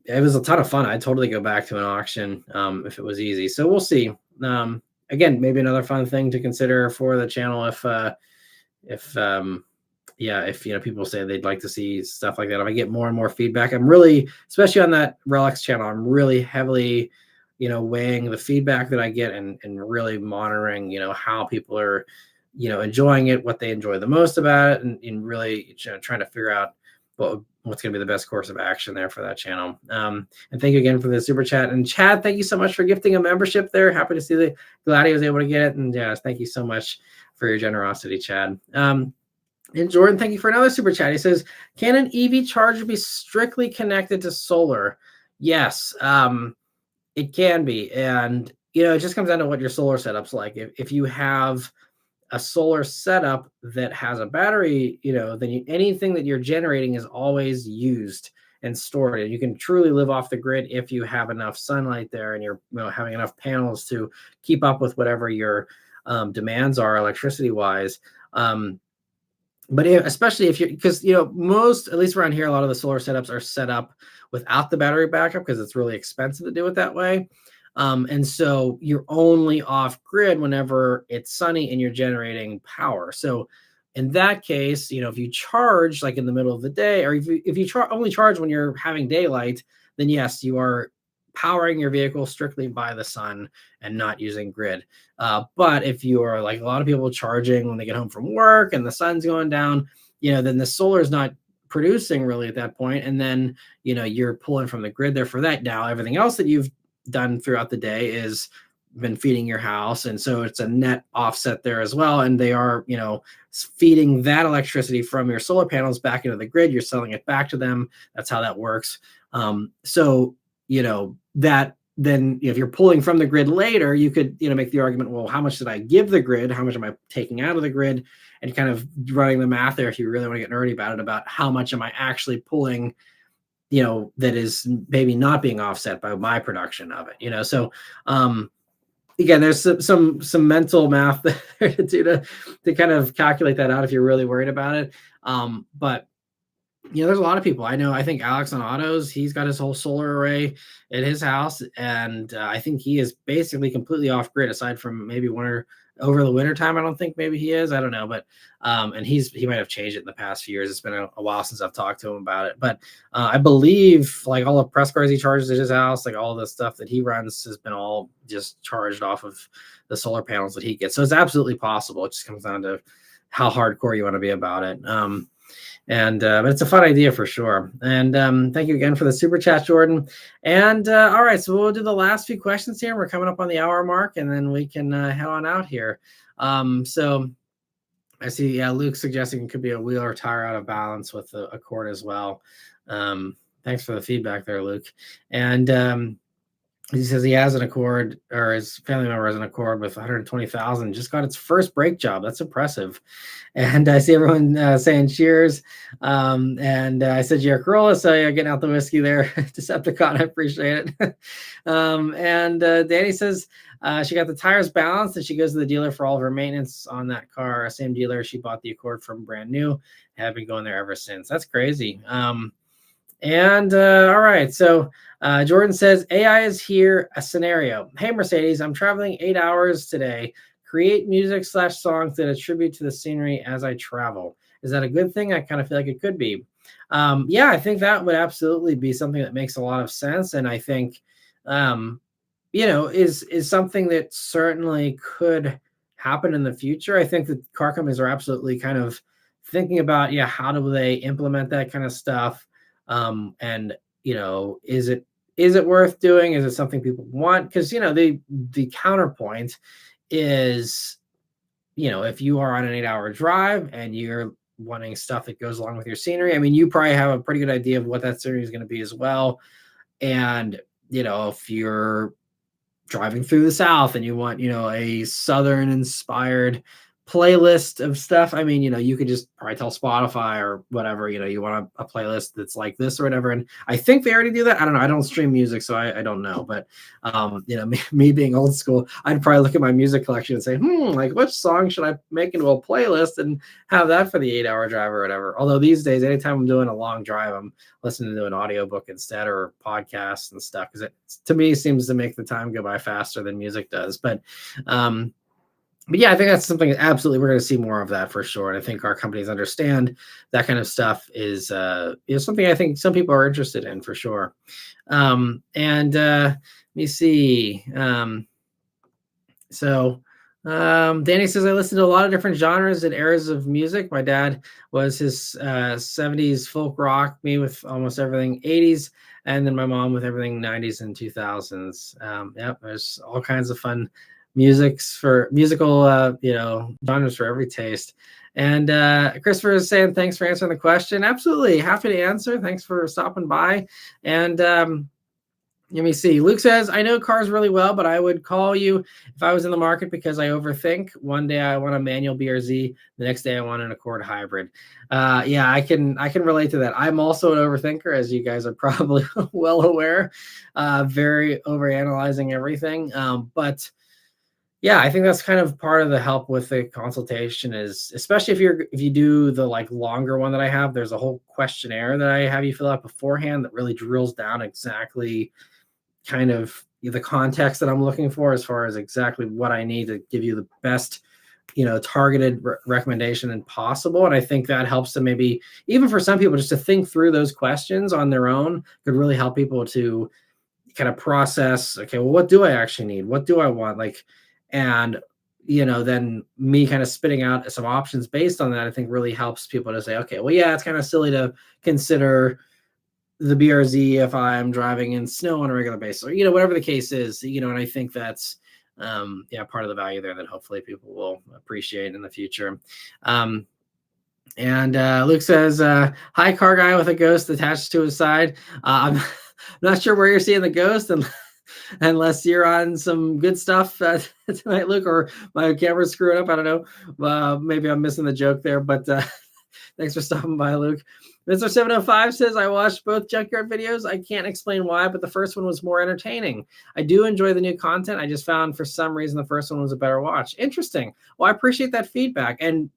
Speaker 1: it was a ton of fun. I'd totally go back to an auction if it was easy. So we'll see. Again, maybe another fun thing to consider for the channel if yeah, if people say they'd like to see stuff like that. If I get more and more feedback, I'm really, especially on that Relics channel, I'm really heavily, weighing the feedback that I get and really monitoring, how people are, enjoying it, what they enjoy the most about it, and really, trying to figure out what's going to be the best course of action there for that channel. And thank you again for the super chat. And Chad, thank you so much for gifting a membership there. Happy to see that glad he was able to get it. And yeah, thank you so much for your generosity, Chad. And Jordan, thank you for another super chat. He says, can an EV charger be strictly connected to solar? Yes, it can be. And, it just comes down to what your solar setup's like. If you have a solar setup that has a battery, then anything that you're generating is always used and stored. And you can truly live off the grid if you have enough sunlight there and you're having enough panels to keep up with whatever your demands are electricity wise. But especially if because most, at least around here, a lot of the solar setups are set up without the battery backup because it's really expensive to do it that way. And so you're only off grid whenever it's sunny and you're generating power. So in that case, if you charge like in the middle of the day, or if you only charge when you're having daylight, then yes, you are powering your vehicle strictly by the sun and not using grid. But if you are like a lot of people charging when they get home from work and the sun's going down, then the solar is not producing really at that point. And then, you're pulling from the grid there for that. Now, everything else that you've done throughout the day is been feeding your house. And so it's a net offset there as well. And they are, feeding that electricity from your solar panels back into the grid. You're selling it back to them. That's how that works. So, that then if you're pulling from the grid later, you could, make the argument, well, how much did I give the grid? How much am I taking out of the grid? And kind of running the math there if you really want to get nerdy about it, about how much am I actually pulling, that is maybe not being offset by my production of it, so again, there's some mental math there to do to kind of calculate that out if you're really worried about it. But there's a lot of people I know. I think Alex on Autos, he's got his whole solar array at his house, and I think he is basically completely off grid aside from maybe over the winter time. I don't think maybe he is. I don't know, but and he might have changed it in the past few years. It's been a while since I've talked to him about it, but I believe like all the press cars he charges at his house, like all the stuff that he runs has been all just charged off of the solar panels that he gets. So it's absolutely possible. It just comes down to how hardcore you want to be about it. But it's a fun idea for sure. And thank you again for the super chat, Jordan. And all right, so we'll do the last few questions here. We're coming up on the hour mark, and then we can head on out here. So I see, yeah, Luke suggesting it could be a wheel or tire out of balance with a cord as well. Thanks for the feedback there, Luke. And he says he has an Accord, or his family member has an Accord with 120,000. Just got its first brake job. That's impressive. And I see everyone saying cheers. And I said, you're Corolla, so you're getting out the whiskey there. Decepticon, I appreciate it. And Danny says she got the tires balanced and she goes to the dealer for all of her maintenance on that car. Same dealer she bought the Accord from, brand new. Have been going there ever since. That's crazy. All right, so Jordan says, AI is here, a scenario. Hey, Mercedes, I'm traveling 8 hours today. Create music/songs that attribute to the scenery as I travel. Is that a good thing? I kind of feel like it could be. Yeah, I think that would absolutely be something that makes a lot of sense. And I think, is something that certainly could happen in the future. I think that car companies are absolutely kind of thinking about, how do they implement that kind of stuff? And is it is it worth doing? Is it something people want? Because the counterpoint is, if you are on an 8-hour drive and you're wanting stuff that goes along with your scenery, I mean, you probably have a pretty good idea of what that scenery is going to be as well. And if you're driving through the South and you want, a Southern inspired playlist of stuff, I mean, you could just probably tell Spotify or whatever, you want a playlist that's like this or whatever. And I think they already do that. I don't know. I don't stream music, so I don't know. But, me being old school, I'd probably look at my music collection and say, like, which song should I make into a playlist and have that for the 8-hour drive or whatever. Although these days, anytime I'm doing a long drive, I'm listening to an audiobook instead or podcasts and stuff, because it, to me, seems to make the time go by faster than music does. But yeah, I think that's something absolutely we're going to see more of that for sure. And I think our companies understand that kind of stuff is something I think some people are interested in for sure. Let me see. Danny says, I listen to a lot of different genres and eras of music. My dad was his 70s folk rock, me with almost everything 80s, and then my mom with everything 90s and 2000s. There's all kinds of fun musical genres for every taste. And Christopher is saying, thanks for answering the question. Absolutely happy to answer. Thanks for stopping by. And let me see. Luke says, I know cars really well, but I would call you if I was in the market because I overthink. One day I want a manual BRZ. The next day I want an Accord hybrid. Yeah, I can relate to that. I'm also an overthinker, as you guys are probably well aware. Very overanalyzing everything. But yeah, I think that's kind of part of the help with the consultation is, especially if you do the like longer one that I have, there's a whole questionnaire that I have you fill out beforehand that really drills down exactly kind of the context that I'm looking for as far as exactly what I need to give you the best, targeted recommendation possible. And I think that helps to maybe, even for some people, just to think through those questions on their own could really help people to kind of process, okay, well, what do I actually need? What do I want? And then me kind of spitting out some options based on that, I think really helps people to say, okay, well, yeah, it's kind of silly to consider the BRZ if I'm driving in snow on a regular basis, or whatever the case is, and I think that's part of the value there that hopefully people will appreciate in the future. And Luke says, hi, car guy with a ghost attached to his side. I'm not sure where you're seeing the ghost, and unless you're on some good stuff tonight, Luke, or my camera's screwing up. I don't know. Maybe I'm missing the joke there, but thanks for stopping by, Luke. Mr. 705 says, I watched both Junkyard videos. I can't explain why, but the first one was more entertaining. I do enjoy the new content. I just found for some reason the first one was a better watch. Interesting. Well, I appreciate that feedback. And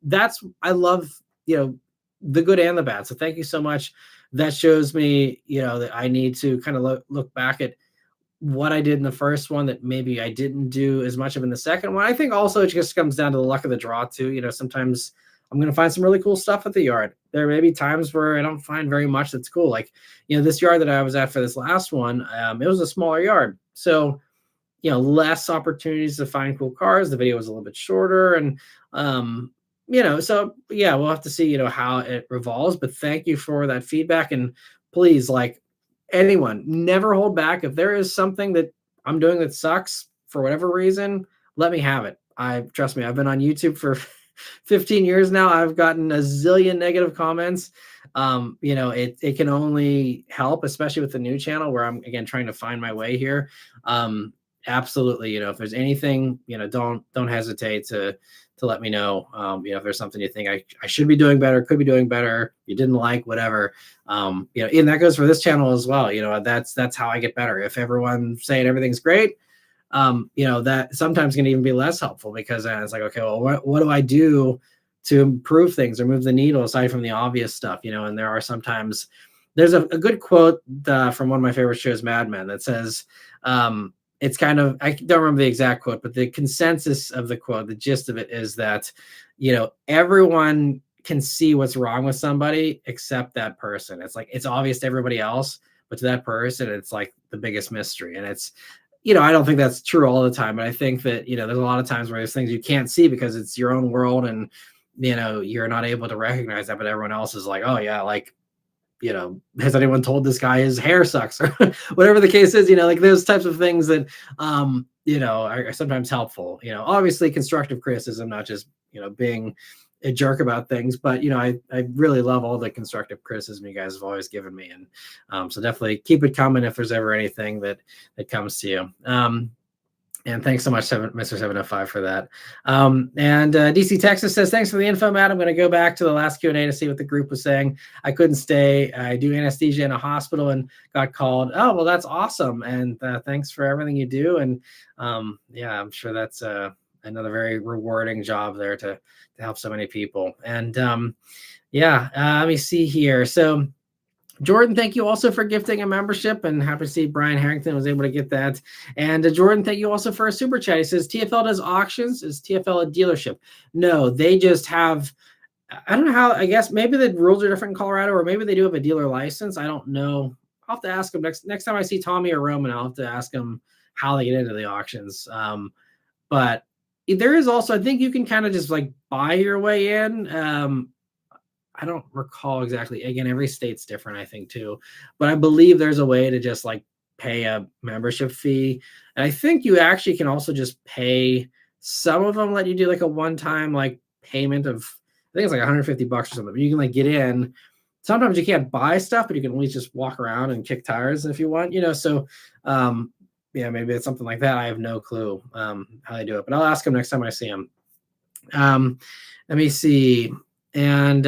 Speaker 1: I love, the good and the bad. So thank you so much. That shows me, that I need to kind of look back at what I did in the first one that maybe I didn't do as much of in the second one. I think also it just comes down to the luck of the draw too. Sometimes I'm going to find some really cool stuff at the yard. There may be times where I don't find very much that's cool. Like, this yard that I was at for this last one, it was a smaller yard. So, less opportunities to find cool cars. The video was a little bit shorter and, so yeah, we'll have to see, how it revolves, but thank you for that feedback. And please, like, anyone, never hold back. If there is something that I'm doing that sucks for whatever reason, let me have it. Trust me, I've been on YouTube for 15 years now. I've gotten a zillion negative comments. It can only help, especially with the new channel where I'm again trying to find my way here. Absolutely. If there's anything, don't hesitate to let me know. If there's something you think I should be doing better, could be doing better, you didn't like, whatever. And that goes for this channel as well. That's how I get better. If everyone's saying everything's great, that sometimes can even be less helpful because it's like, okay, well, what do I do to improve things or move the needle aside from the obvious stuff? And there are sometimes there's a good quote from one of my favorite shows, Mad Men, that says, it's kind of, I don't remember the exact quote, but the consensus of the quote, the gist of it is that, everyone can see what's wrong with somebody except that person. It's like, it's obvious to everybody else, but to that person, it's like the biggest mystery. And it's, I don't think that's true all the time, but I think that, there's a lot of times where there's things you can't see because it's your own world and, you're not able to recognize that, but everyone else is like, oh yeah, like has anyone told this guy his hair sucks or whatever the case is, like those types of things that, are sometimes helpful, obviously constructive criticism, not just, being a jerk about things, but, I really love all the constructive criticism you guys have always given me. And so definitely keep it coming if there's ever anything that comes to you. And thanks so much, Mr. 705, for that. And DC Texas says, thanks for the info, Matt. I'm going to go back to the last Q&A to see what the group was saying. I couldn't stay. I do anesthesia in a hospital and got called. Oh, well, that's awesome. And thanks for everything you do. And yeah, I'm sure that's another very rewarding job there to help so many people. And yeah, let me see here. So Jordan, thank you also for gifting a membership, and happy to see Brian Harrington was able to get that. And Jordan, thank you also for a super chat. He says, TFL does auctions. Is TFL a dealership? No, they just have, I don't know how, I guess maybe the rules are different in Colorado, or maybe they do have a dealer license. I don't know. I'll have to ask them next time I see Tommy or Roman. I'll have to ask them how they get into the auctions. But there is also, I think you can kind of just like buy your way in. I don't recall exactly. Again, every state's different, I think, too. But I believe there's a way to just like pay a membership fee. And I think you actually can also just pay. Some of them let you do like a one-time like payment of, I think it's like $150 or something. But you can like get in. Sometimes you can't buy stuff, but you can at least just walk around and kick tires if you want, So yeah, maybe it's something like that. I have no clue how they do it, but I'll ask him next time I see him. Let me see. And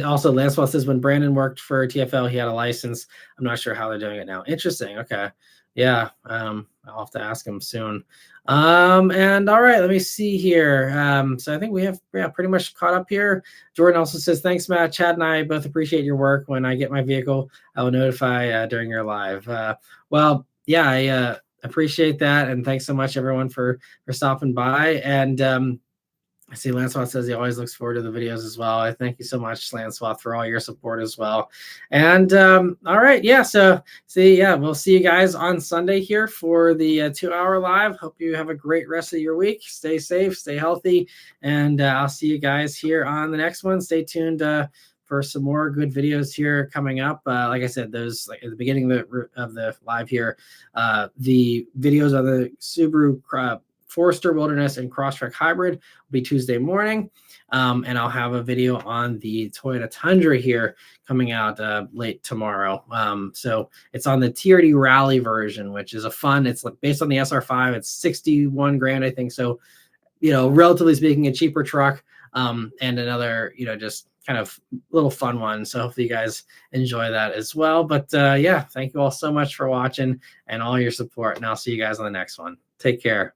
Speaker 1: also Lancelot says, when Brandon worked for TFL, he had a license. I'm not sure how they're doing it now. Interesting. Okay. Yeah. I'll have to ask him soon. And all right, let me see here. So I think we have pretty much caught up here. Jordan also says, thanks, Matt. Chad and I both appreciate your work. When I get my vehicle, I will notify during your live. Well, yeah, I appreciate that. And thanks so much, everyone, for stopping by. And I see Lancelot says he always looks forward to the videos as well. I thank you so much, Lancelot, for all your support as well. And all right, yeah. So we'll see you guys on Sunday here for the 2-hour live. Hope you have a great rest of your week. Stay safe, stay healthy, and I'll see you guys here on the next one. Stay tuned for some more good videos here coming up. Like I said, those like at the beginning of the live here, the videos of the Subaru Forester Wilderness and Crosstrek Hybrid will be Tuesday morning. And I'll have a video on the Toyota Tundra here coming out late tomorrow. So it's on the TRD Rally version, which is it's like based on the SR5. It's 61 grand, I think. So, relatively speaking, a cheaper truck, and another, just kind of little fun one. So hopefully you guys enjoy that as well. But yeah, thank you all so much for watching and all your support. And I'll see you guys on the next one. Take care.